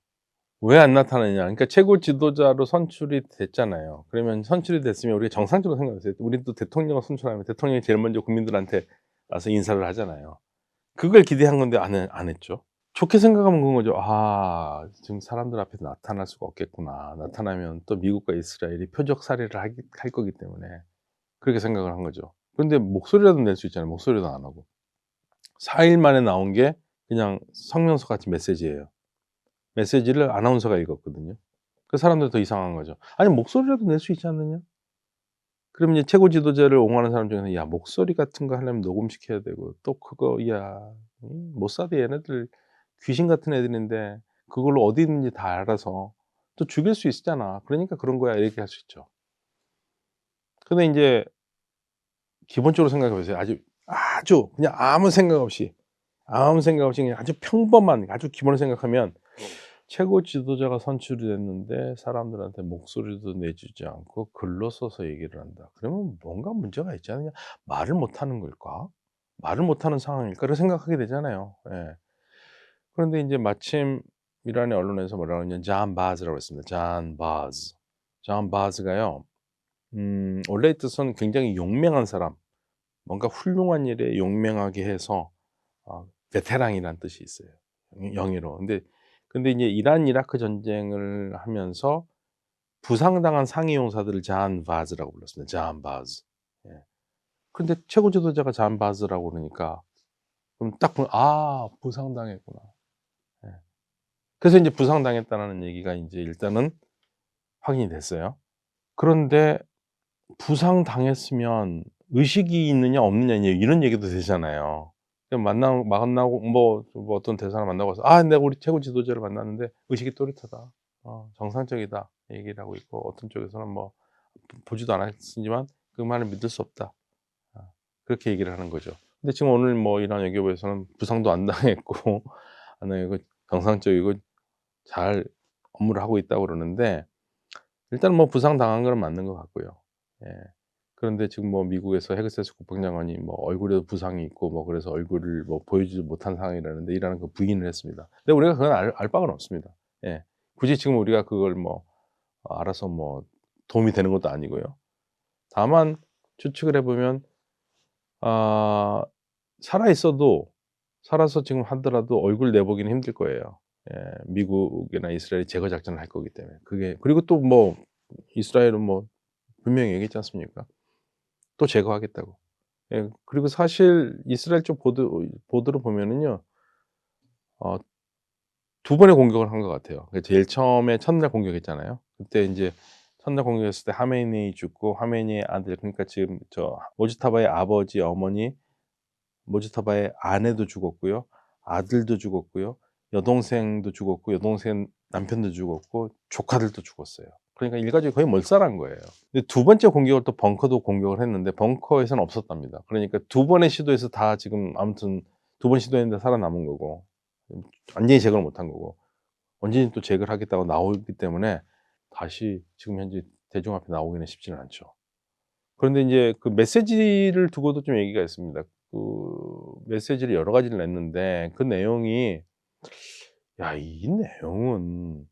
왜 안 나타나냐. 그러니까 최고 지도자로 선출이 됐잖아요. 그러면 선출이 됐으면 우리가 정상적으로 생각했어요. 우리 또 대통령을 선출하면 대통령이 제일 먼저 국민들한테 와서 인사를 하잖아요. 그걸 기대한 건데 안 했죠. 좋게 생각하면 그런 거죠. 지금 사람들 앞에서 나타날 수가 없겠구나. 나타나면 또 미국과 이스라엘이 표적 살해를 할 거기 때문에 그렇게 생각을 한 거죠. 그런데 목소리라도 낼 수 있잖아요. 목소리도 안 하고. 4일 만에 나온 게 그냥 성명서 같은 메시지예요. 메시지를 아나운서가 읽었거든요. 그 사람들 더 이상한 거죠. 아니 목소리라도 낼 수 있지 않느냐? 그럼 이제 최고 지도자를 옹호하는 사람 중에는 야 목소리 같은 거 하려면 녹음시켜야 되고 또 그거 모사드 얘네들 귀신 같은 애들인데 그걸로 어디 있는지 다 알아서 또 죽일 수 있잖아. 그러니까 그런 거야 이렇게 할 수 있죠. 근데 인제 기본적으로 생각해 보세요. 아주 그냥 아무 생각 없이 그냥 아주 평범한 아주 기본을 생각하면 최고 지도자가 선출이 됐는데 사람들한테 목소리도 내주지 않고 글로 써서 얘기를 한다. 그러면 뭔가 문제가 있지 않느냐? 말을 못하는 걸까? 말을 못하는 상황일까?를 생각하게 되잖아요. 예. 그런데 인제 마침 이란의 언론에서 뭐라고 하냐면 잔 바즈라고 했습니다. 잔 바즈. 잔 바즈가요. 원래의 뜻은 굉장히 용맹한 사람, 뭔가 훌륭한 일에 용맹하게 해서 베테랑이라는 뜻이 있어요. 영어로. 근데 이제 이란 이라크 전쟁을 하면서 부상당한 상위 용사들을 잔 바즈라고 불렀습니다. 잔 바즈. 예. 근데 최고 지도자가 잔 바즈라고 그러니까 그럼 딱 보면 부상당했구나. 예. 그래서 이제 부상당했다는 얘기가 이제 일단은 확인이 됐어요. 그런데 부상당했으면 의식이 있느냐 없느냐 이런 얘기도 되잖아요. 그냥 만나고 뭐 어떤 대사를 만나고 와서 내가 우리 최고 지도자를 만났는데 의식이 또렷하다. 정상적이다." 얘기를 하고 있고, 어떤 쪽에서는 뭐 보지도 않았지만 그 말을 믿을 수 없다. 그렇게 얘기를 하는 거죠. 근데 지금 오늘 뭐 이란 외교부에서는 부상도 안 당했고 안 당했고 정상적이고 잘 업무를 하고 있다고 그러는데, 일단 뭐 부상당한 건 맞는 것 같고요. 예. 그런데 지금 뭐 미국에서 헤그세스 국방장관이 뭐 얼굴에도 부상이 있고 뭐 그래서 얼굴을 뭐 보여주지 못한 상황이라는데 이란은 그 부인을 했습니다. 근데 우리가 그건 알 바가 없습니다. 예. 굳이 지금 우리가 그걸 뭐 알아서 뭐 도움이 되는 것도 아니고요. 다만 추측을 해 보면 살아 있어도 살아서 지금 하더라도 얼굴 내보기는 힘들 거예요. 미국이나 이스라엘이 제거 작전을 할 거기 때문에. 그게 그리고 또 뭐 이스라엘은 뭐 분명히 얘기했지 않습니까? 또 제거하겠다고. 그리고 사실 이스라엘 쪽 보도를 보면은요. 어 2번의 공격을 한 것 같아요. 제일 처음에 첫날 공격했잖아요. 그때 인제 첫날 공격했을 때 하메네이 죽고 하메네이의 아들, 그러니까 지금 모지타바의 아버지, 어머니, 모지타바의 아내도 죽었고요. 아들도 죽었고요. 여동생도 죽었고, 여동생 남편도 죽었고, 조카들도 죽었어요. 그러니까 일가족이 거의 몰살한 거예요. 근데 2번째 공격을 또 벙커도 공격을 했는데 벙커에서는 없었답니다. 그러니까 2번의 시도에서 다 지금 아무튼 2번 시도했는데 살아남은 거고, 완전히 제거를 못한 거고, 언제든 또 제거를 하겠다고 나오기 때문에 다시 지금 현재 대중 앞에 나오기는 쉽지는 않죠. 그런데 인제 그 메시지를 두고도 좀 얘기가 있습니다. 그 메시지를 여러 가지를 냈는데 그 내용이, 야, 이 내용은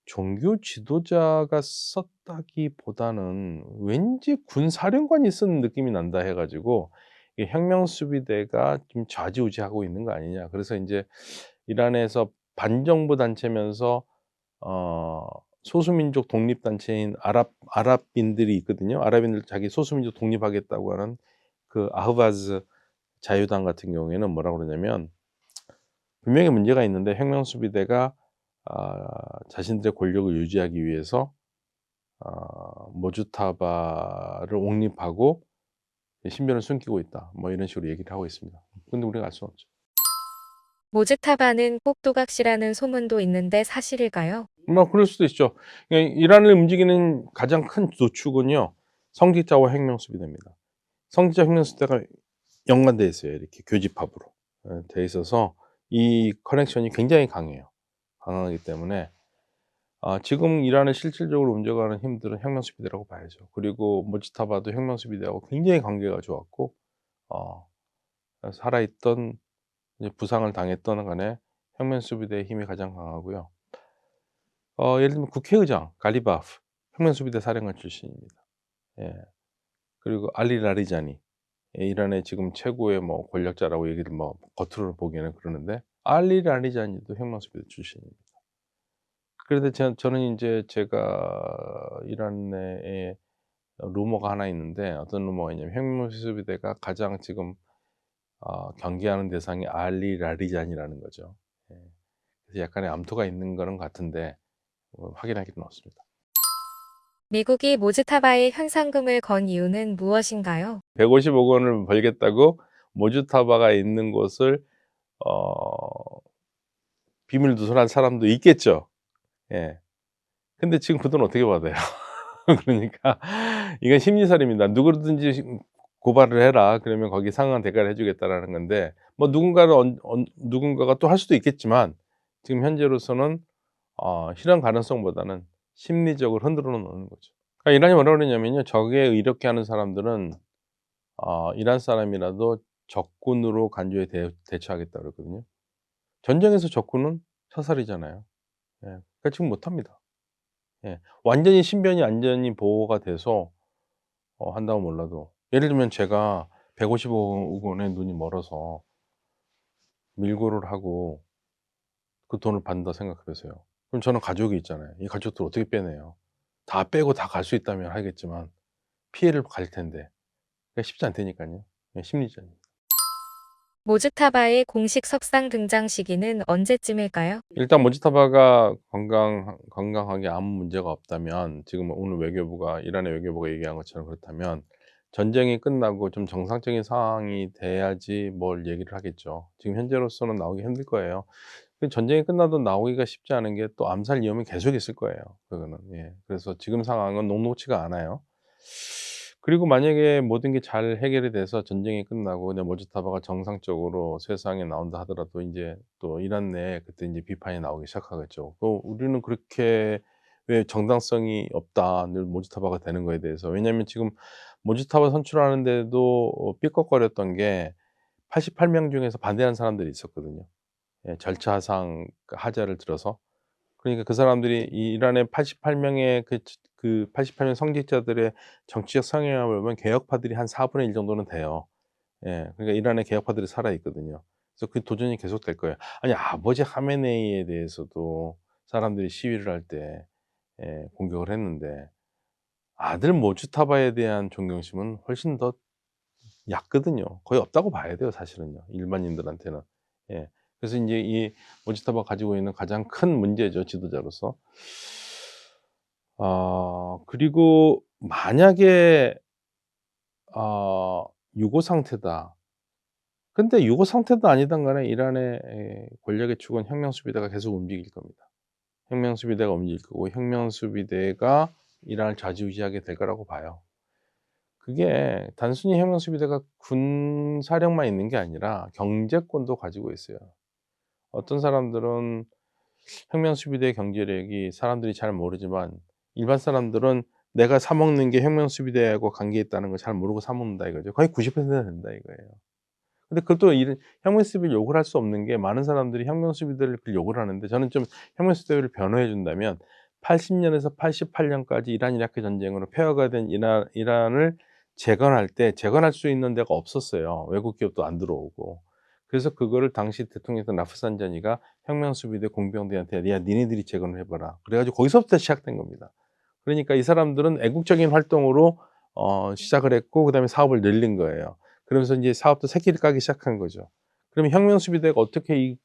종교 지도자가 썼다기보다는 왠지 군사령관이 쓴 느낌이 난다 해 가지고 이게 '혁명수비대가 좀 좌지우지하고 있는 거 아니냐.' 그래서 인제 이란에서 반정부 단체면서 어 소수민족 독립단체인 아랍인들이 있거든요. 아랍인들 자기 소수민족 독립하겠다고 하는 그 아흐바즈 자유당 같은 경우에는 뭐라고 그러냐면, 분명히 문제가 있는데 혁명수비대가 자신들의 권력을 유지하기 위해서 모주타바를 옹립하고 신변을 숨기고 있다, 뭐 이런 식으로 얘기를 하고 있습니다. 근데 우리가 알 수는 없죠. 모즈타바는 꼭두각시라는 소문도 있는데 사실일까요? 뭐 그럴 수도 있죠. 이란을 움직이는 가장 큰 노축은요, 성직자와 혁명수비대입니다. 성직자 혁명수비대가 연관돼 있어요. 이렇게 교집합으로 돼 있어서 이 커넥션이 굉장히 강해요. 강하기 때문에 지금 이란을 실질적으로 움직여가는 힘들은 혁명수비대라고 봐야죠. 그리고 모지타바도 혁명수비대하고 굉장히 관계가 좋았고, 어 살아있던, 이제 부상을 당했던 간에 혁명수비대의 힘이 가장 강하고요. 예를 들면 국회의장 갈리바프 혁명수비대 사령관 출신입니다. 예. 그리고 알리 라리자니, 이란의 지금 최고의 뭐 권력자라고 얘기를 뭐 겉으로 보기에는 그러는데, 알리 라리자니도 혁명수비대 출신입니다. 그런데 저는 인제 제가 이란 내에 루머가 하나 있는데, 어떤 루머가 있냐면 혁명수비대가 가장 지금 경계하는 대상이 알리 라리잔이라는 거죠. 예. 그래서 약간의 암투가 있는 거는 같은데 확인할 길은 없습니다. 미국이 모즈타바에 현상금을 건 이유는 무엇인가요? 150억 원을 벌겠다고 모주타바가 있는 곳을 어 비밀 누설한 사람도 있겠죠. 예. 근데 지금 그 돈 어떻게 받아요? 그러니까 이건 심리설입니다. "누구든지 고발을 해라. 그러면 거기에 상응한 대가를 해 주겠다."라는 건데, 뭐 누군가가 또 할 수도 있겠지만 지금 현재로서는 실현 가능성보다는 심리적으로 흔들어 놓는 거죠. 그러니까 이란이 뭐라 그러냐면요. 적에 이렇게 하는 사람들은 이란 사람이라도 적군으로 간주해 대처하겠다 그러거든요. 전쟁에서 적군은 사살이잖아요. 예. 그러니까 지금 못 합니다. 예. 완전히 신변이 안전이 보호가 돼서 한다고 몰라도, 예를 들면 제가 150억 원에 눈이 멀어서 밀고를 하고 그 돈을 받는다 생각해 보세요. 그럼 저는 가족이 있잖아요. 이 가족들 어떻게 빼내요? 다 빼고 다 갈 수 있다면 하겠지만 피해를 갈 텐데 그게 쉽지 않다니깐요. 예, 심리전이에요. 모즈타바의 공식 석상 등장 시기는 언제쯤일까요? 일단 모지타바가 건강하게 아무 문제가 없다면, 지금 오늘 외교부가 이란의 외교부가 얘기한 것처럼 그렇다면 전쟁이 끝나고 좀 정상적인 상황이 돼야지 뭘 얘기를 하겠죠. 지금 현재로서는 나오기 힘들 거예요. 전쟁이 끝나도 나오기가 쉽지 않은 게, 또 암살 위험이 계속 있을 거예요, 그거는. 예. 그래서 지금 상황은 녹록치가 않아요. 그리고 만약에 모든 게 잘 해결이 돼서 전쟁이 끝나고 그냥 모지타바가 정상적으로 세상에 나온다 하더라도, 인제 또 이란 내에 그때 인제 비판이 나오기 시작하겠죠. "우리는 그렇게 왜 정당성이 없다. 늘 모지타바가 되는 거에 대해서." 왜냐하면 지금 모지타바 선출하는데도 삐걱거렸던 게 88명 중에서 반대하는 사람들이 있었거든요. 예, 절차상 그 하자를 들어서. 그러니까 그 사람들이 이 이란의 88명의 그 88명 성직자들의 정치적 성향을 보면 개혁파들이 한 4분의 1 정도는 돼요. 예. 그러니까 이란의 개혁파들이 살아 있거든요. 그래서 그 도전이 계속될 거예요. 아니 아버지 하메네이에 대해서도 사람들이 시위를 할 때 공격을 했는데 아들 모주타바에 대한 존경심은 훨씬 더 얕거든요. 거의 없다고 봐야 돼요 사실은요, 일반인들한테는. 예. 그래서 인제 이 모지타바가 가지고 있는 가장 큰 문제죠, 지도자로서. 그리고 만약에 유고 상태다. 근데 유고 상태든 아니든 간에 이란의 권력의 축은 혁명수비대가 계속 움직일 겁니다. 혁명수비대가 움직일 거고 혁명수비대가 이란을 좌지우지하게 될 거라고 봐요. 그게 단순히 혁명수비대가 군 사령만 있는 게 아니라 경제권도 가지고 있어요. 어떤 사람들은 혁명수비대 경제력이 사람들이 잘 모르지만 일반 사람들은 내가 사 먹는 게 혁명수비대하고 관계 있다는 걸 잘 모르고 사 먹는다 이거죠. 거의 90%나 된다 이거예요. 근데 그것도 이런 혁명수비를 욕을 할 수 없는 게 많은 사람들이 혁명수비대를 욕을 하는데 저는 좀 혁명수비대를 변호해 준다면 80년에서 88년까지 이란-이라크 전쟁으로 폐허가 된 이란을 재건할 때 재건할 수 있는 데가 없었어요. 외국 기업도 안 들어오고. 그래서 그거를 당시 대통령이었던 라프산자니가 혁명수비대 공병대한테 "야 니네들이 재건을 해 봐라." 그래 가지고 거기서부터 시작된 겁니다. 그러니까 이 사람들은 애국적인 활동으로 시작을 했고 그다음에 사업을 늘린 거예요. 그러면서 인제 사업도 새끼를 까기 시작한 거죠. 그러면 혁명수비대가 어떻게 이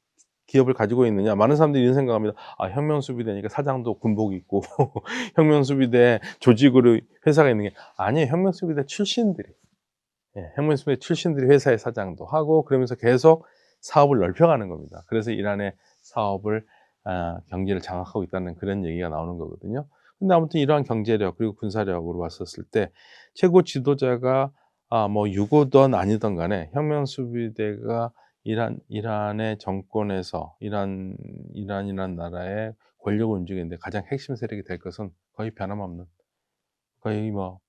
기업을 가지고 있느냐. 많은 사람들이 이런 생각합니다. 아 혁명수비대니까 사장도 군복 입고 혁명수비대 조직으로 회사가 있는 게 아니에요. 혁명수비대 출신들이. 예, 혁명수비대 출신들이 회사의 사장도 하고 그러면서 계속 사업을 넓혀가는 겁니다. 그래서 이란의 사업을 경제를 장악하고 있다는 그런 얘기가 나오는 거거든요. 근데 아무튼 이러한 경제력 그리고 군사력으로 봤었을 때 최고 지도자가 뭐 유고든 아니든 간에 혁명수비대가 이란의 정권에서 이란이라는 나라의 권력을 움직이는데 가장 핵심 세력이 될 것은 거의 변함없는 거의 뭐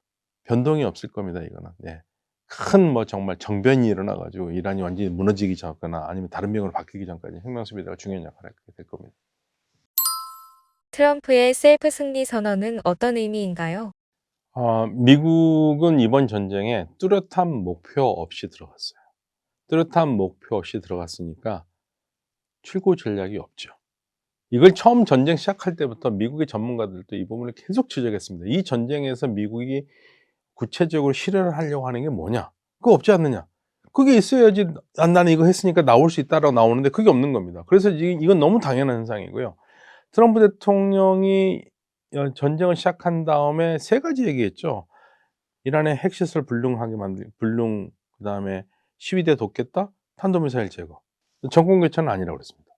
변동이 없을 겁니다 이거는. 네. 큰 뭐 정말 정변이 일어나 가지고 이란이 완전히 무너지기 전거나 아니면 다른 병으로 바뀌기 전까지 혁명수비대가 중요한 역할을 하게 될 겁니다. 트럼프의 셀프 승리 선언은 어떤 의미인가요? 미국은 이번 전쟁에 뚜렷한 목표 없이 들어갔어요. 뚜렷한 목표 없이 들어갔으니까 출구 전략이 없죠. 이걸 처음 전쟁 시작할 때부터 미국의 전문가들도 이 부분을 계속 지적했습니다. 이 전쟁에서 미국이 구체적으로 실현을 하려고 하는 게 뭐냐? 그거 없지 않느냐? 그게 있어야지 나는 이거 했으니까 나올 수 있다라고 나오는데 그게 없는 겁니다. 그래서 이건 너무 당연한 현상이고요. 트럼프 대통령이 전쟁을 시작한 다음에 세 가지 얘기했죠. 이란의 핵시설 불능 그다음에 시위대 돕겠다, 탄도미사일 제거. 정권 교체는 아니라고 그랬습니다.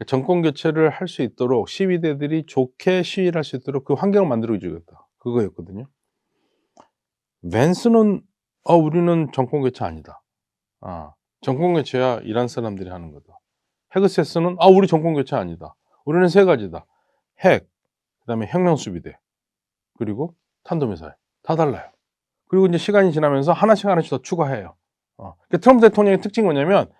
정권 교체를 할 수 있도록 시위대들이 좋게 시위를 할 수 있도록 그 환경을 만들어 주겠다. 그거였거든요. 밴스는 우리는 정권 교체 아니다. 정권 교체야 이란 사람들이 하는 거다. 헤그세스는 우리 정권 교체 아니다. 우리는 세 가지다. 핵, 그다음에 혁명 수비대, 그리고 탄도미사일. 다 달라요. 그리고 이제 시간이 지나면서 하나씩 하나씩 더 추가해요. 그러니까 트럼프 대통령의 특징이 뭐냐면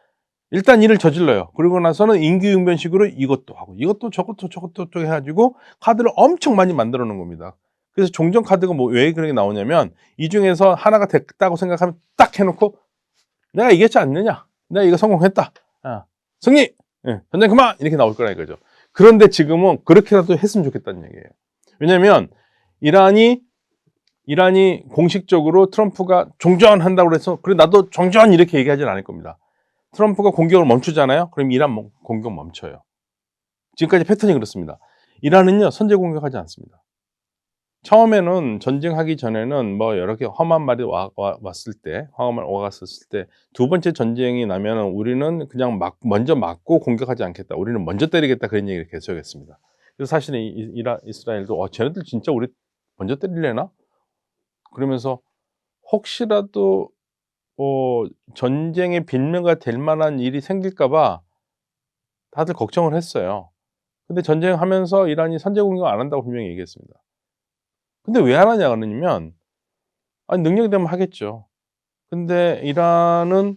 일단 일을 저질러요. 그러고 나서는 임기응변식으로 이것도 하고 이것도 저것도 해 가지고 카드를 엄청 많이 만들어 놓은 겁니다. 그래서 종전 카드가 왜 그런 게 나오냐면 이 중에서 하나가 됐다고 생각하면 딱 해 놓고 "내가 이겼지 않느냐. 내가 이거 성공했다. 승리! 예, 전쟁 그만!" 이렇게 나올 거라 이거죠. 그런데 지금은 그렇게라도 했으면 좋겠다는 얘기예요. 왜냐면 이란이 공식적으로 트럼프가 종전한다고 그래서 "그래 나도 종전." 이렇게 얘기하진 않을 겁니다. 트럼프가 공격을 멈추잖아요. 그럼 이란 공격 멈춰요. 지금까지 패턴이 그렇습니다. 이란은요 선제 공격하지 않습니다. 처음에는 전쟁하기 전에는 뭐 여러 개 험한 말이 왔을 때, 와갔었을 때 두 번째 전쟁이 나면은 우리는 그냥 먼저 맞고 공격하지 않겠다. 우리는 먼저 때리겠다. 그런 얘기를 계속했습니다. 그래서 사실은 이스라엘도 쟤네들 진짜 우리 먼저 때리려나? 그러면서 혹시라도 전쟁의 빈면가 될 만한 일이 생길까 봐 다들 걱정을 했어요. 근데 전쟁하면서 이란이 선제 공격 안 한다고 분명히 얘기했습니다. 근데 왜 안 하냐 그러면 능력이 되면 하겠죠. 근데 이란은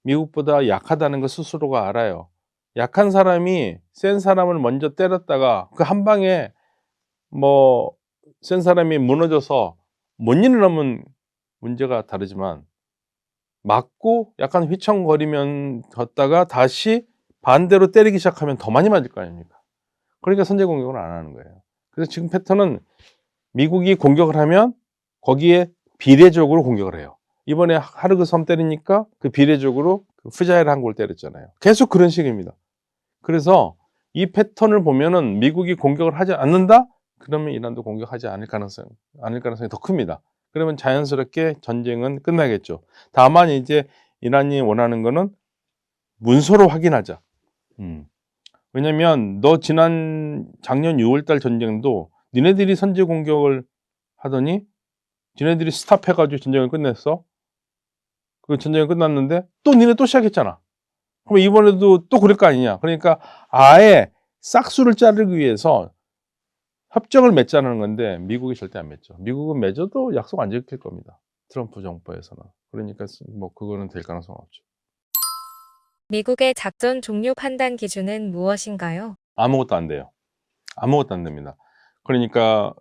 미국보다 약하다는 걸 스스로가 알아요. 약한 사람이 센 사람을 먼저 때렸다가 그 한 방에 뭐 센 사람이 무너져서 못 일어나면 문제가 다르지만 맞고 약간 휘청거리면 걷다가 다시 반대로 때리기 시작하면 더 많이 맞을 거 아닙니까? 그러니까 선제 공격을 안 하는 거예요. 그래서 지금 패턴은 미국이 공격을 하면 거기에 비례적으로 공격을 해요. 이번에 하르그 섬 때리니까 그 비례적으로 그 푸자일 항구를 때렸잖아요. 계속 그런 식입니다. 그래서 이 패턴을 보면은 미국이 공격을 하지 않는다? 그러면 이란도 공격하지 않을 가능성이 더 큽니다. 그러면 자연스럽게 전쟁은 끝나겠죠. 다만 이제 이란이 원하는 거는 문서로 확인하자. 왜냐면 너 작년 6월 달 전쟁도 니네들이 선제 공격을 하더니 지네들이 스탑해가지고 전쟁을 끝냈어. 그 전쟁이 끝났는데 또 니네 또 시작했잖아. 그럼 이번에도 또 그럴 거 아니냐. 그러니까 아예 싹수를 자르기 위해서 협정을 맺자는 건데 미국이 절대 안 맺죠. 미국은 맺어도 약속 안 지킬 겁니다. 트럼프 정부에서는. 그러니까 뭐 그거는 될 가능성은 없죠. 미국의 작전 종료 판단 기준은 무엇인가요? 아무것도 안 돼요. 아무것도 안 됩니다. 그러니까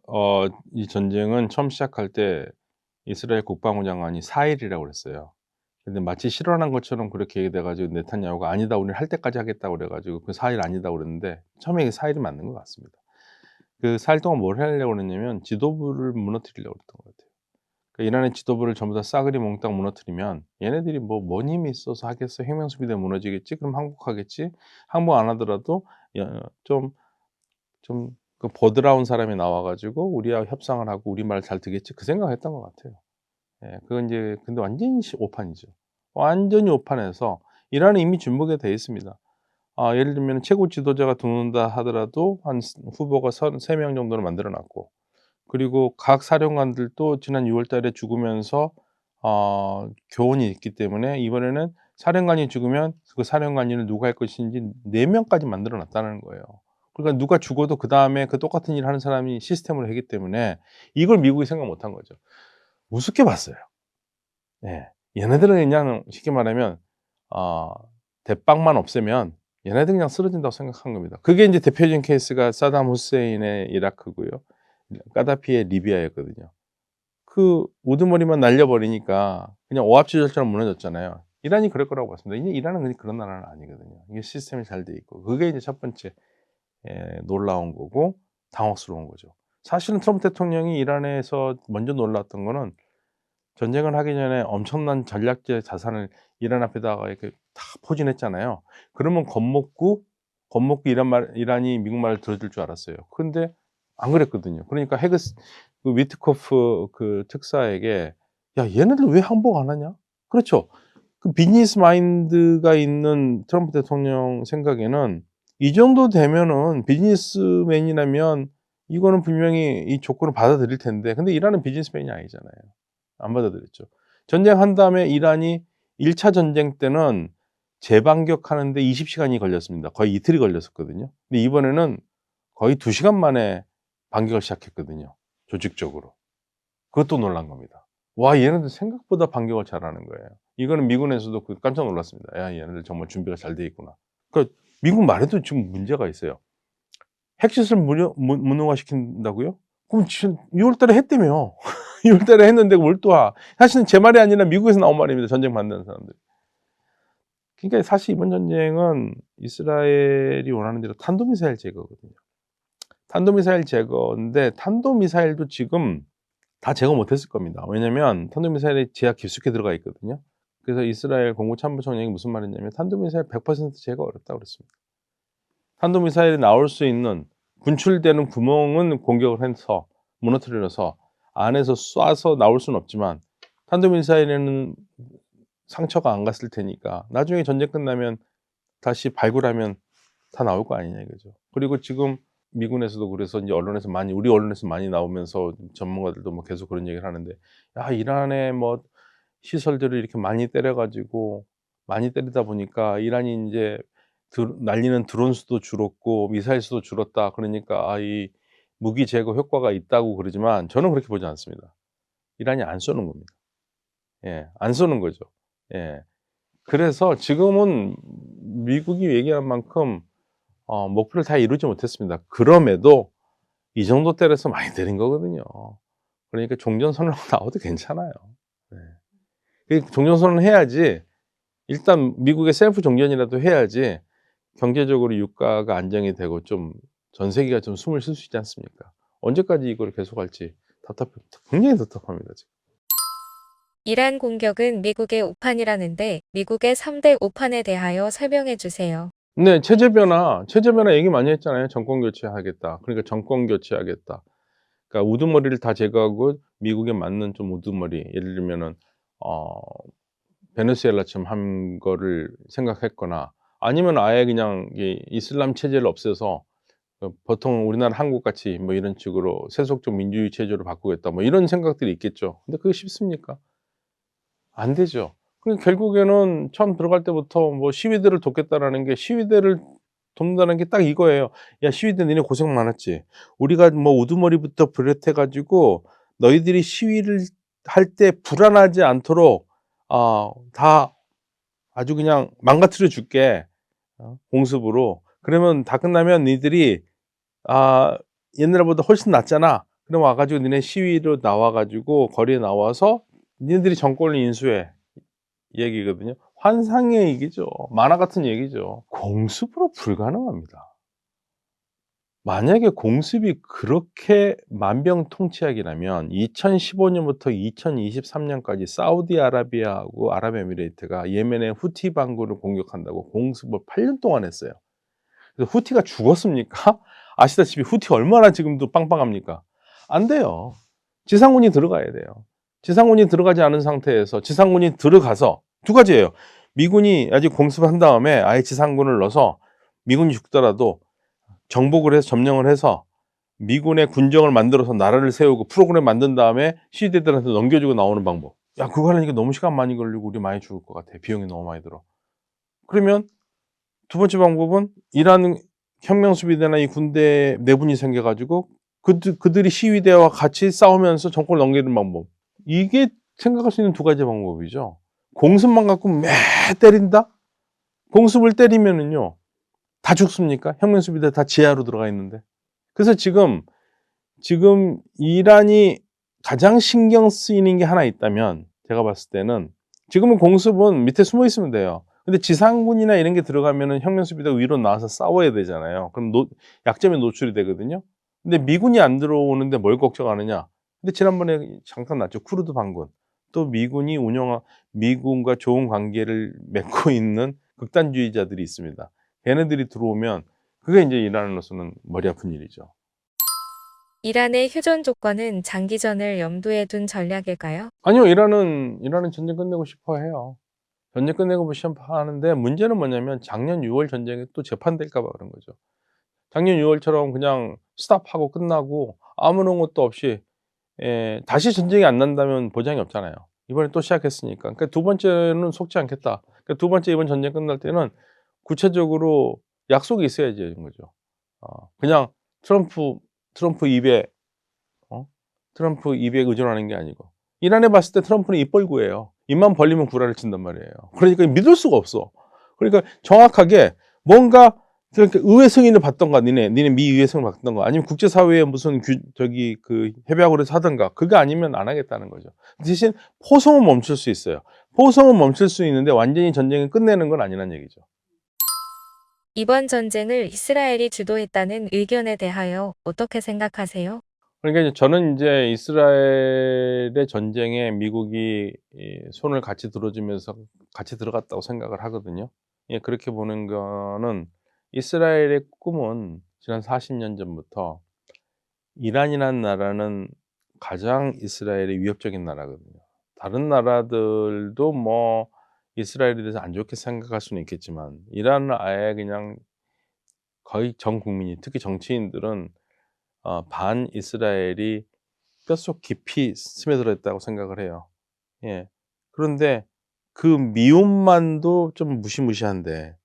이 전쟁은 처음 시작할 때 이스라엘 국방부 장관이 4일이라고 그랬어요. 근데 마치 실현한 것처럼 그렇게 얘기돼 가지고 네타냐후가 "아니다. 우리는 할 때까지 하겠다."고 그래 가지고 그 4일 아니다고 그랬는데 처음에 이게 4일이 맞는 것 같습니다. 그 4일 동안 뭘 하려고 그랬냐면 지도부를 무너뜨리려고 그랬던 것 같아요. 그 이란의 지도부를 전부 다 싸그리 몽땅 무너뜨리면 얘네들이 뭔 힘이 있어서 하겠어. 해명수비대 무너지겠지. 그럼 항복하겠지. 항복 안 하더라도 좀 그 버드라운 사람이 나와 가지고 우리와 협상을 하고 우리 말 잘 듣겠지. 그 생각을 했던 것 같아요. 예. 그건 이제 근데 완전히 오판이죠. 완전히 오판해서 이란은 이미 준비가 돼 있습니다. 예를 들면 최고 지도자가 들어온다 하더라도 한 후보가 3명 정도를 만들어 놨고, 그리고 각 사령관들도 지난 6월 달에 죽으면서 교훈이 있기 때문에 이번에는 사령관이 죽으면 그 사령관 일을 누가 할 것인지 4명까지 만들어 놨다는 거예요. 그러니까 누가 죽어도 그다음에 그 똑같은 일을 하는 사람이 시스템으로 하기 때문에 이걸 미국이 생각 못한 거죠. 우습게 봤어요. 예. 얘네들은 그냥 쉽게 말하면 어 대빵만 없애면 얘네들은 그냥 쓰러진다고 생각한 겁니다. 그게 인제 대표적인 케이스가 사담 후세인의 이라크고요. 까다피의 리비아였거든요. 그 우두머리만 날려 버리니까 그냥 오합지졸처럼 무너졌잖아요. 이란이 그럴 거라고 봤습니다. 이란은 그냥 그런 나라는 아니거든요. 이게 시스템이 잘 돼 있고 그게 이제 첫 번째 놀라운 거고 당혹스러운 거죠. 사실은 트럼프 대통령이 이란에서 먼저 놀랐던 거는 전쟁을 하기 전에 엄청난 전략적 자산을 이란 앞에다가 이렇게 다 포진했잖아요. 그러면 겁먹고 이란이 미국 말을 들어줄 줄 알았어요. 근데 안 그랬거든요. 그러니까 그 위트코프 그 특사에게 "야 얘네들 왜 항복 안 하냐?" 그렇죠. 그 비즈니스 마인드가 있는 트럼프 대통령 생각에는 이 정도 되면은 비즈니스맨이라면 이거는 분명히 이 조건을 받아들일 텐데, 근데 이란은 비즈니스맨이 아니잖아요. 안 받아들였죠. 전쟁한 다음에 이란이 1차 전쟁 때는 재반격하는데 20 시간이 걸렸습니다. 거의 이틀이 걸렸었거든요. 근데 이번에는 거의 2 시간 만에 반격을 시작했거든요, 조직적으로. 그것도 놀란 겁니다. 와, 얘네들 생각보다 반격을 잘하는 거예요. 이거는 미군에서도 깜짝 놀랐습니다. '야, 얘네들 정말 준비가 잘 돼 있구나.' 그러니까 미국 말에도 지금 문제가 있어요. 핵시설 무능화시킨다고요? 그럼 지금 6월 달에 했다며. 6월 달에 했는데 뭘 또 사실은 제 말이 아니라 미국에서 나온 말입니다, 전쟁 반대하는 사람들이. 그러니까 사실 이번 전쟁은 이스라엘이 원하는 대로 탄도미사일 제거거든요. 탄도미사일 제거인데 탄도미사일도 지금 다 제거 못 했을 겁니다. 왜냐면 탄도미사일이 지하 깊숙이 들어가 있거든요. 그래서 이스라엘 공군참모총장이 무슨 말했냐면 "탄도미사일 100% 제거 어렵다." 그랬습니다. 탄도미사일이 나올 수 있는 분출되는 구멍은 공격을 해서 무너뜨려서 안에서 쏴서 나올 수는 없지만 탄도미사일에는 상처가 안 갔을 테니까 나중에 전쟁 끝나면 다시 발굴하면 다 나올 거 아니냐 이거죠. 그리고 지금 미군에서도 그래서 인제 우리 언론에서 많이 나오면서 전문가들도 뭐 계속 그런 얘기를 하는데, "야, 이란의 뭐 시설들을 이렇게 많이 때려 가지고 많이 때리다 보니까 이란이 인제 날리는 드론 수도 줄었고 미사일 수도 줄었다. 그러니까 이 무기 제거 효과가 있다."고 그러지만 저는 그렇게 보지 않습니다. 이란이 안 쏘는 겁니다. 예. 안 쏘는 거죠. 예. 그래서 지금은 미국이 얘기한 만큼 목표를 다 이루지 못했습니다. 그럼에도 이 정도 때려서 많이 때린 거거든요. 그러니까 종전선언 나와도 괜찮아요. 네. 종전선언을 해야지, 일단 미국의 셀프 종전이라도 해야지 경제적으로 유가가 안정이 되고 좀 전 세계가 좀 숨을 쉴 수 있지 않습니까? 언제까지 이걸 계속할지 굉장히 답답합니다, 지금. 이란 공격은 미국의 오판이라는데 미국의 3대 오판에 대하여 설명해 주세요. 네. 체제 변화 얘기 많이 했잖아요. 정권 교체하겠다. 그러니까 정권 교체하겠다. 그러니까 우두머리를 다 제거하고 미국에 맞는 좀 우두머리, 예를 들면은 어 베네수엘라처럼 한 거를 생각했거나, 아니면 아예 그냥 이 이슬람 체제를 없애서 보통 우리나라 한국같이 뭐 이런 식으로 세속적 민주주의 체제로 바꾸겠다, 뭐 이런 생각들이 있겠죠. 근데 그게 쉽습니까? 안 되죠. 결국에는 처음 들어갈 때부터 뭐 시위대를 돕겠다라는 게, 시위대를 돕는다는 게 딱 이거예요. "야, 시위대 니네 고생 많았지. 우리가 뭐 우두머리부터 비롯해 가지고 너희들이 시위를 할 때 불안하지 않도록 다 아주 그냥 망가뜨려 줄게, 공습으로. 그러면 다 끝나면 니들이 아 옛날보다 훨씬 낫잖아. 그럼 와 가지고 니네 시위로 나와 가지고 거리에 나와서 니네들이 정권을 인수해." 이 얘기거든요. 환상의 얘기죠. 만화 같은 얘기죠. 공습으로 불가능합니다. 만약에 공습이 그렇게 만병통치약이라면 2015 년부터 2023 년까지 사우디아라비아하고 아랍에미레이트가 예멘의 후티 반군을 공격한다고 공습을 8년 동안 했어요. 그래서 후티가 죽었습니까? 아시다시피 후티 얼마나 지금도 빵빵합니까? 안 돼요. 지상군이 들어가야 돼요. 지상군이 들어가지 않은 상태에서, 지상군이 들어가서 두 가지예요. 미군이 아직 공습을 한 다음에 아예 지상군을 넣어서 미군이 죽더라도 정복을 해서 점령을 해서 미군의 군정을 만들어서 나라를 세우고 프로그램 만든 다음에 시위대들한테 넘겨주고 나오는 방법. 야, 그거 하려니까 너무 시간 많이 걸리고 우리 많이 죽을 것 같아. 비용이 너무 많이 들어. 그러면 두 번째 방법은 이란 혁명수비대나 이 군대 내분이 생겨 가지고 그들이 시위대와 같이 싸우면서 정권을 넘기는 방법. 이게 생각할 수 있는 두 가지 방법이죠. 공습만 갖고 매 때린다? 공습을 때리면은요, 다 죽습니까? 혁명수비대 다 지하로 들어가 있는데. 그래서 지금 이란이 가장 신경 쓰이는 게 하나 있다면, 제가 봤을 때는 지금은 공습은 밑에 숨어 있으면 돼요. 근데 지상군이나 이런 게 들어가면은 혁명수비대가 위로 나와서 싸워야 되잖아요. 그럼 약점에 노출이 되거든요. 근데 미군이 안 들어오는데 뭘 걱정하느냐. 근데 지난번에 잠깐 났죠. 쿠르드 반군. 또 미군과 좋은 관계를 맺고 있는 극단주의자들이 있습니다. 걔네들이 들어오면 그게 이제 이란으로서는 머리 아픈 일이죠. 이란의 휴전 조건은 장기전을 염두에 둔 전략일까요? 아니요. 이란은 전쟁 끝내고 싶어 해요. 전쟁 끝내고 싶어 하는데, 문제는 뭐냐면 작년 6월 전쟁에 또 재판될까 봐 그런 거죠. 작년 6월처럼 그냥 스톱하고 끝나고 아무런 것도 없이 다시 전쟁이 안 난다면 보장이 없잖아요. 이번에 또 시작했으니까. 그러니까 두 번째는 속지 않겠다. 그러니까 두 번째 이번 전쟁 끝날 때는 구체적으로 약속이 있어야지 되는 거죠. 그냥 트럼프 입에 트럼프 입에 의존하는 게 아니고, 이란에 봤을 때 트럼프는 입벌구예요. 입만 벌리면 구라를 친단 말이에요. 그러니까 믿을 수가 없어. 그러니까 정확하게 뭔가 그러니까 의회 승인을 받던가, 니네 미 의회 승인을 받던가, 아니면 국제사회에 무슨 협약으로 해서 하든가, 그게 아니면 안 하겠다는 거죠. 대신 포성은 멈출 수 있어요. 포성은 멈출 수 있는데 완전히 전쟁을 끝내는 건 아니란 얘기죠. 이번 전쟁을 이스라엘이 주도했다는 의견에 대하여 어떻게 생각하세요? 그러니까 저는 이제 이스라엘의 전쟁에 미국이 손을 같이 들어주면서 같이 들어갔다고 생각을 하거든요. 예, 그렇게 보는 거는, 이스라엘의 꿈은 지난 40년 전부터, 이란이라는 나라는 가장 이스라엘이 위협적인 나라거든요. 다른 나라들도 뭐 이스라엘에 대해서 안 좋게 생각할 수는 있겠지만, 이란은 아예 그냥 거의 전 국민이, 특히 정치인들은 반 이스라엘이 뼛속 깊이 스며들어 있다고 생각을 해요. 예. 그런데 그 미움만도 좀 무시무시한데,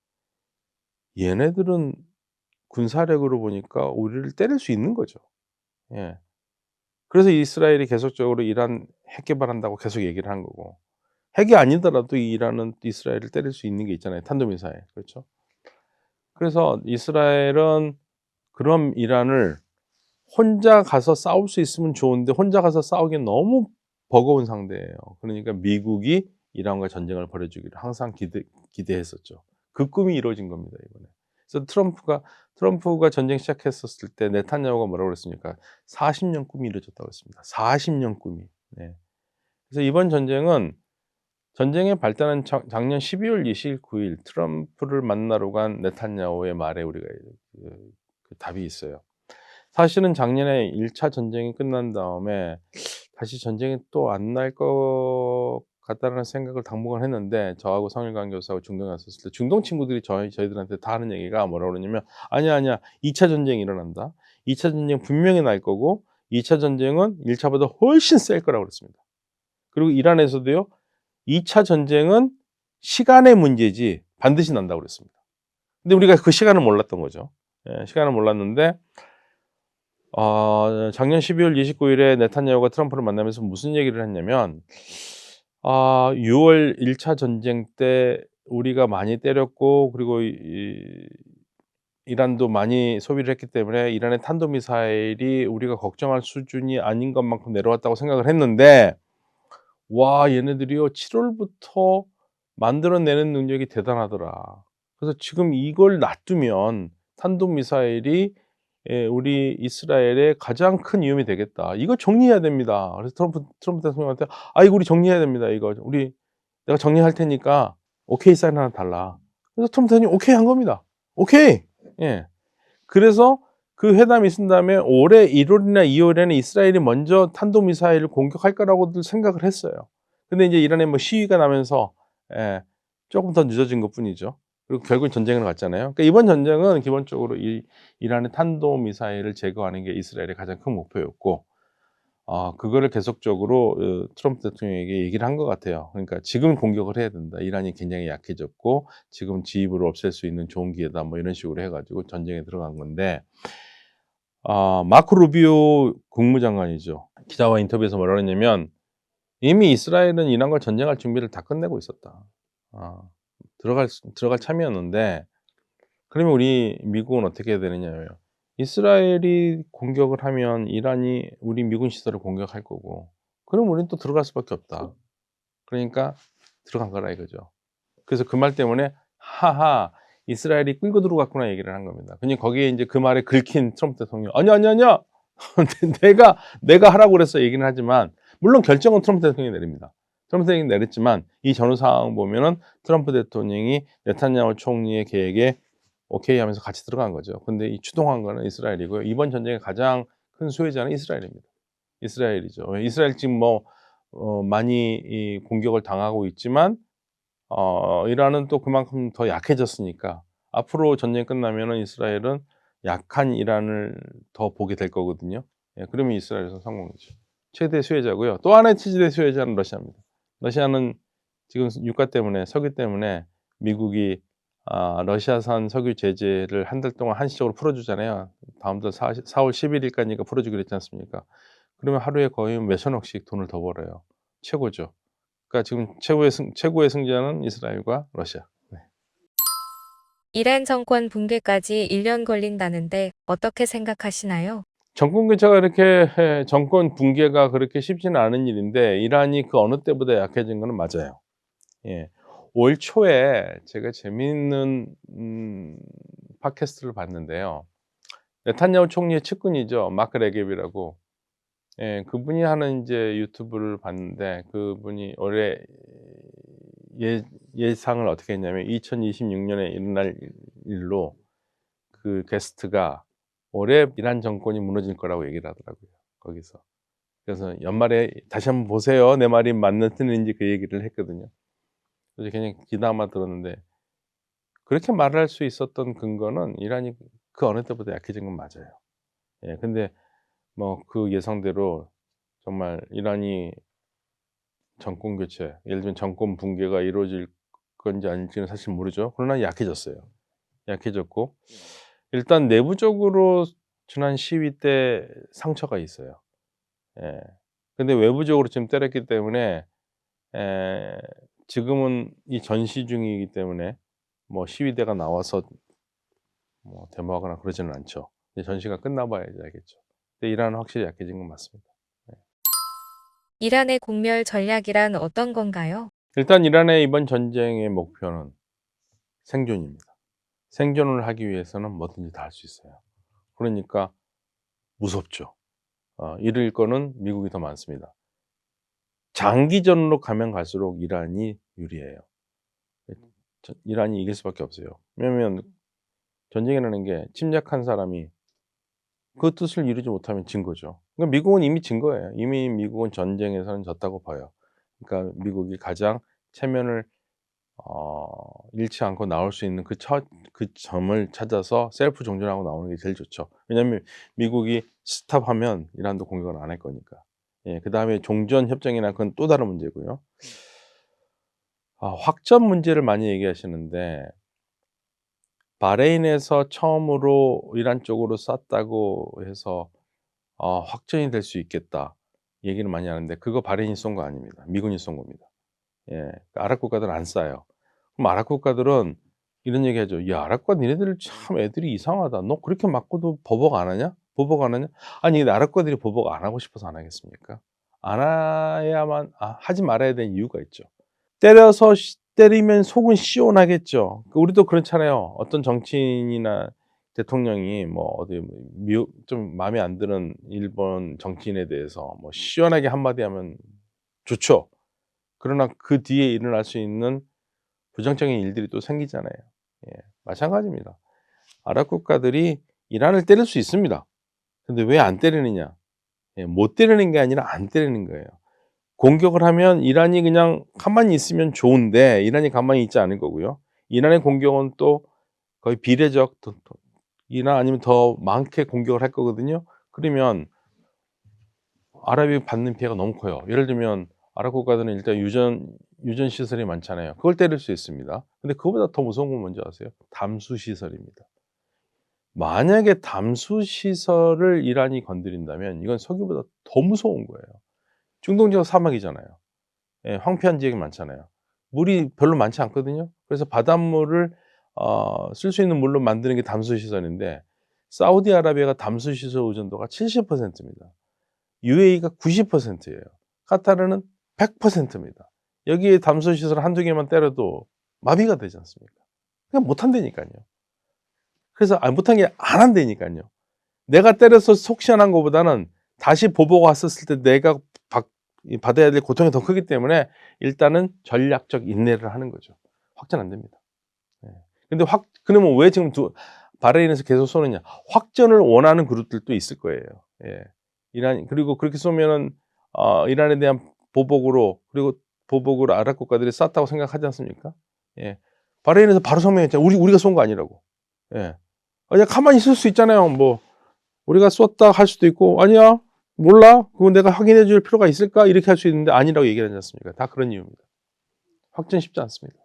얘네들은 군사력으로 보니까 우리를 때릴 수 있는 거죠. 예. 그래서 이스라엘이 계속적으로 이란 핵 개발한다고 계속 얘기를 한 거고, 핵이 아니더라도 이란은 이스라엘을 때릴 수 있는 게 있잖아요, 탄도미사일. 그렇죠? 그래서 이스라엘은 그럼 이란을 혼자 가서 싸울 수 있으면 좋은데, 혼자 가서 싸우기엔 너무 버거운 상대예요. 그러니까 미국이 이란과 전쟁을 벌여주기를 항상 기대했었죠. 그 꿈이 이루어진 겁니다, 이번에. 그래서 트럼프가 전쟁 시작했었을 때 네타냐후가 뭐라고 그랬습니까? 40년 꿈이 이루어졌다고 했습니다. 40년 꿈이. 네. 그래서 이번 전쟁의 발단은 작년 12월 29일 트럼프를 만나러 간 네타냐후의 말에 우리가 그 답이 있어요. 사실은 작년에 1차 전쟁이 끝난 다음에 다시 전쟁이 또 안 날 것 같다라는 생각을 당분간 했는데, 저하고 성일관 교수하고 중동에 갔었을 때 중동 친구들이 저희들한테 다 하는 얘기가 뭐라고 그러냐면 "아니야, 아니야. 2차 전쟁이 일어난다. 2차 전쟁 분명히 날 거고 2차 전쟁은 1 차보다 훨씬 셀 거라고 그랬습니다. 그리고 이란에서도요. 2차 전쟁은 시간의 문제지 반드시 난다고 그랬습니다. 근데 우리가 그 시간을 몰랐던 거죠. 예, 시간을 몰랐는데 작년 12월 29일에 네타냐후가 트럼프를 만나면서 무슨 얘기를 했냐면 6월 1차 전쟁 때 우리가 많이 때렸고, 그리고 이란도 많이 소비를 했기 때문에 이란의 탄도미사일이 우리가 걱정할 수준이 아닌 것만큼 내려왔다고 생각을 했는데, 와 얘네들이요 7 월부터 만들어내는 능력이 대단하더라. 그래서 지금 이걸 놔두면 탄도미사일이 우리 이스라엘에 가장 큰 위험이 되겠다. 이거 정리해야 됩니다. 그래서 트럼프 대통령한테 이거 우리 정리해야 됩니다. 이거 내가 정리할 테니까 오케이 사인 하나 달라." 그래서 트럼프 대통령이 오케이 한 겁니다. 오케이. 예. 그래서 그 회담이 있은 다음에 올해 1 월이나 2 월에는 이스라엘이 먼저 탄도미사일을 공격할 거라고들 생각을 했어요. 근데 인제 이란에 뭐 시위가 나면서 예 쪼금 더 늦어진 것뿐이죠. 그리고 결국은 전쟁으로 갔잖아요. 그러니까 이번 전쟁은 기본적으로 이란의 탄도미사일을 제거하는 게 이스라엘의 가장 큰 목표였고, 그거를 계속적으로 트럼프 대통령에게 얘기를 한 것 같아요. 그러니까 "지금 공격을 해야 된다. 이란이 굉장히 약해졌고 지금 지휘부를 없앨 수 있는 좋은 기회다." 뭐 이런 식으로 해 가지고 전쟁에 들어간 건데, 마코 루비오 국무장관이죠. 기자와 인터뷰에서 뭐라 그랬냐면 "이미 이스라엘은 이란과 전쟁할 준비를 다 끝내고 있었다. 아 들어갈 참이었는데, 그러면 우리 미국은 어떻게 해야 되느냐예요. 이스라엘이 공격을 하면 이란이 우리 미군 시설을 공격할 거고, 그럼 우리는 또 들어갈 수밖에 없다. 그러니까 들어간 거라 이거죠." 그래서 그 말 때문에 "하하 이스라엘이 끌고 들어갔구나." 얘기를 한 겁니다. 그냥 거기에 인제 그 말에 긁힌 트럼프 대통령이 "아니야, 아니야, 아니야. 내가 하라고 그랬어." 얘기는 하지만 물론 결정은 트럼프 대통령이 내립니다. 트럼프 대통령이 내렸지만 이 전후 상황 보면은 트럼프 대통령이 네타냐후 총리의 계획에 오케이 하면서 같이 들어간 거죠. 근데 이 추동한 거는 이스라엘이고요. 이번 전쟁의 가장 큰 수혜자는 이스라엘입니다. 이스라엘이죠. 왜 이스라엘 지금 많이 이 공격을 당하고 있지만 이란은 또 그만큼 더 약해졌으니까 앞으로 전쟁이 끝나면은 이스라엘은 약한 이란을 더 보게 될 거거든요. 예, 그러면 이스라엘은 성공이죠. 최대 수혜자고요. 또 하나의 최대 수혜자는 러시아입니다. 러시아는 지금 유가 때문에, 석유 때문에 미국이 러시아산 석유 제재를 한 달 동안 한시적으로 풀어 주잖아요. 다음 달 4월 11 일까지니까 풀어 주기로 했지 않습니까? 그러면 하루에 거의 몇천억씩 돈을 더 벌어요. 최고죠. 그러니까 지금 최고의 승자는 이스라엘과 러시아. 네. 이란 정권 붕괴까지 1년 걸린다는데 어떻게 생각하시나요? 정권 교체가 이렇게 정권 붕괴가 그렇게 쉽지는 않은 일인데 이란이 그 어느 때보다 약해진 거는 맞아요. 예. 올 초에 제가 재미있는 팟캐스트를 봤는데요. 네탄야후 총리의 측근이죠. 마크 레geb이라고. 예. 그분이 하는 인제 유튜브를 봤는데, 그분이 올해 예상을 어떻게 했냐면 2026 년에 일어날 일로 그 게스트가 올해 이란 정권이 무너질 거라고 얘기를 하더라고요, 거기서. 그래서 "연말에 다시 한번 보세요. 내 말이 맞는 틀린지." 그 얘기를 했거든요. 그래서 그냥 귀담아 들었는데, 그렇게 말할 수 있었던 근거는 이란이 그 어느 때보다 약해진 건 맞아요. 예. 근데 뭐 그 예상대로 정말 이란이 정권 교체, 예를 들면 정권 붕괴가 이루어질 건지 아닐지는 사실 모르죠. 그러나 약해졌어요. 약해졌고 일단 내부적으로 지난 시위 때 상처가 있어요. 예. 근데 외부적으로 지금 때렸기 때문에 에 지금은 이 전시 중이기 때문에 뭐 시위대가 나와서 뭐 데모하거나 그러지는 않죠. 이제 전시가 끝나 봐야지 알겠죠. 근데 이란은 확실히 약해진 건 맞습니다. 네. 이란의 공멸 전략이란 어떤 건가요? 일단 이란의 이번 전쟁의 목표는 생존입니다. 생존을 하기 위해서는 뭐든지 다 할 수 있어요. 그러니까 무섭죠. 잃을 거는 미국이 더 많습니다. 장기전으로 가면 갈수록 이란이 유리해요. 이란이 이길 수밖에 없어요. 왜냐하면 전쟁이라는 게 침략한 사람이 그 뜻을 이루지 못하면 진 거죠. 그러니까 미국은 이미 진 거예요. 이미 미국은 전쟁에서는 졌다고 봐요. 그러니까 미국이 가장 체면을 잃지 않고 나올 수 있는 그 점을 찾아서 셀프 종전하고 나오는 게 제일 좋죠. 왜냐하면 미국이 스탑하면 이란도 공격을 안 할 거니까. 예, 그다음에 종전 협정이나 그건 또 다른 문제고요. 확전 문제를 많이 얘기하시는데 바레인에서 처음으로 이란 쪽으로 쐈다고 해서 확전이 될 수 있겠다 얘기를 많이 하는데 그거 바레인이 쏜 거 아닙니다. 미군이 쏜 겁니다. 예, 아랍 국가들은 안 쏴요. 그럼 아랍 국가들은 이런 얘기하죠. "야, 아랍 국가 니네들 참 애들이 이상하다. 너 그렇게 맞고도 보복 안 하냐? 보복 안 하냐?" 아니 근데 아랍 국가들이 보복 안 하고 싶어서 안 하겠습니까? 안 해야만 하지 말아야 되는 이유가 있죠. 때리면 속은 시원하겠죠. 우리도 그렇잖아요. 어떤 정치인이나 대통령이 뭐 어디 좀 마음에 안 드는 일본 정치인에 대해서 뭐 시원하게 한마디 하면 좋죠. 그러나 그 뒤에 일어날 수 있는 부정적인 일들이 또 생기잖아요. 예, 마찬가지입니다. 아랍 국가들이 이란을 때릴 수 있습니다. 근데 왜 안 때리느냐? 예, 못 때리는 게 아니라 안 때리는 거예요. 공격을 하면 이란이 그냥 가만히 있으면 좋은데 이란이 가만히 있지 않을 거고요. 이란의 공격은 또 거의 비례적 이나 아니면 더 많게 공격을 할 거거든요. 그러면 아랍이 받는 피해가 너무 커요. 예를 들면 아랍 국가들은 일단 유전 시설이 많잖아요. 그걸 때릴 수 있습니다. 근데 그거보다 더 무서운 건 뭔지 아세요? 담수 시설입니다. 만약에 담수 시설을 이란이 건드린다면 이건 석유보다 더 무서운 거예요. 중동 지역 사막이잖아요. 예, 황폐한 지역이 많잖아요. 물이 별로 많지 않거든요. 그래서 바닷물을 쓸 수 있는 물로 만드는 게 담수 시설인데 사우디아라비아가 담수 시설 의존도가 70%입니다. UAE가 90%예요. 카타르는 100%입니다. 여기에 담수 시설 한두 개만 때려도 마비가 되지 않습니까? 그냥 못 한다니까요. 그래서 못한 게 안 한다니까요. 내가 때려서 속 시원한 것보다는 다시 보복 왔었을 때 내가 받아야 될 고통이 더 크기 때문에 일단은 전략적 인내를 하는 거죠. 확전 안 됩니다. 예. 근데 그러면 왜 지금 바레인에서 계속 쏘느냐? 확전을 원하는 그룹들도 있을 거예요. 예. 그리고 그렇게 쏘면은 이란에 대한 보복으로 아랍 국가들이 쐈다고 생각하지 않습니까? 예. 바레인에서 바로 성명했잖아요. 우리가 쏜 거 아니라고. 예. 그냥 가만히 있을 수 있잖아요. 뭐 우리가 쐈다 할 수도 있고 아니야. 몰라? 그건 내가 확인해 줄 필요가 있을까? 이렇게 할 수 있는데 아니라고 얘기하지 않습니까? 다 그런 이유입니다. 확전 쉽지 않습니다.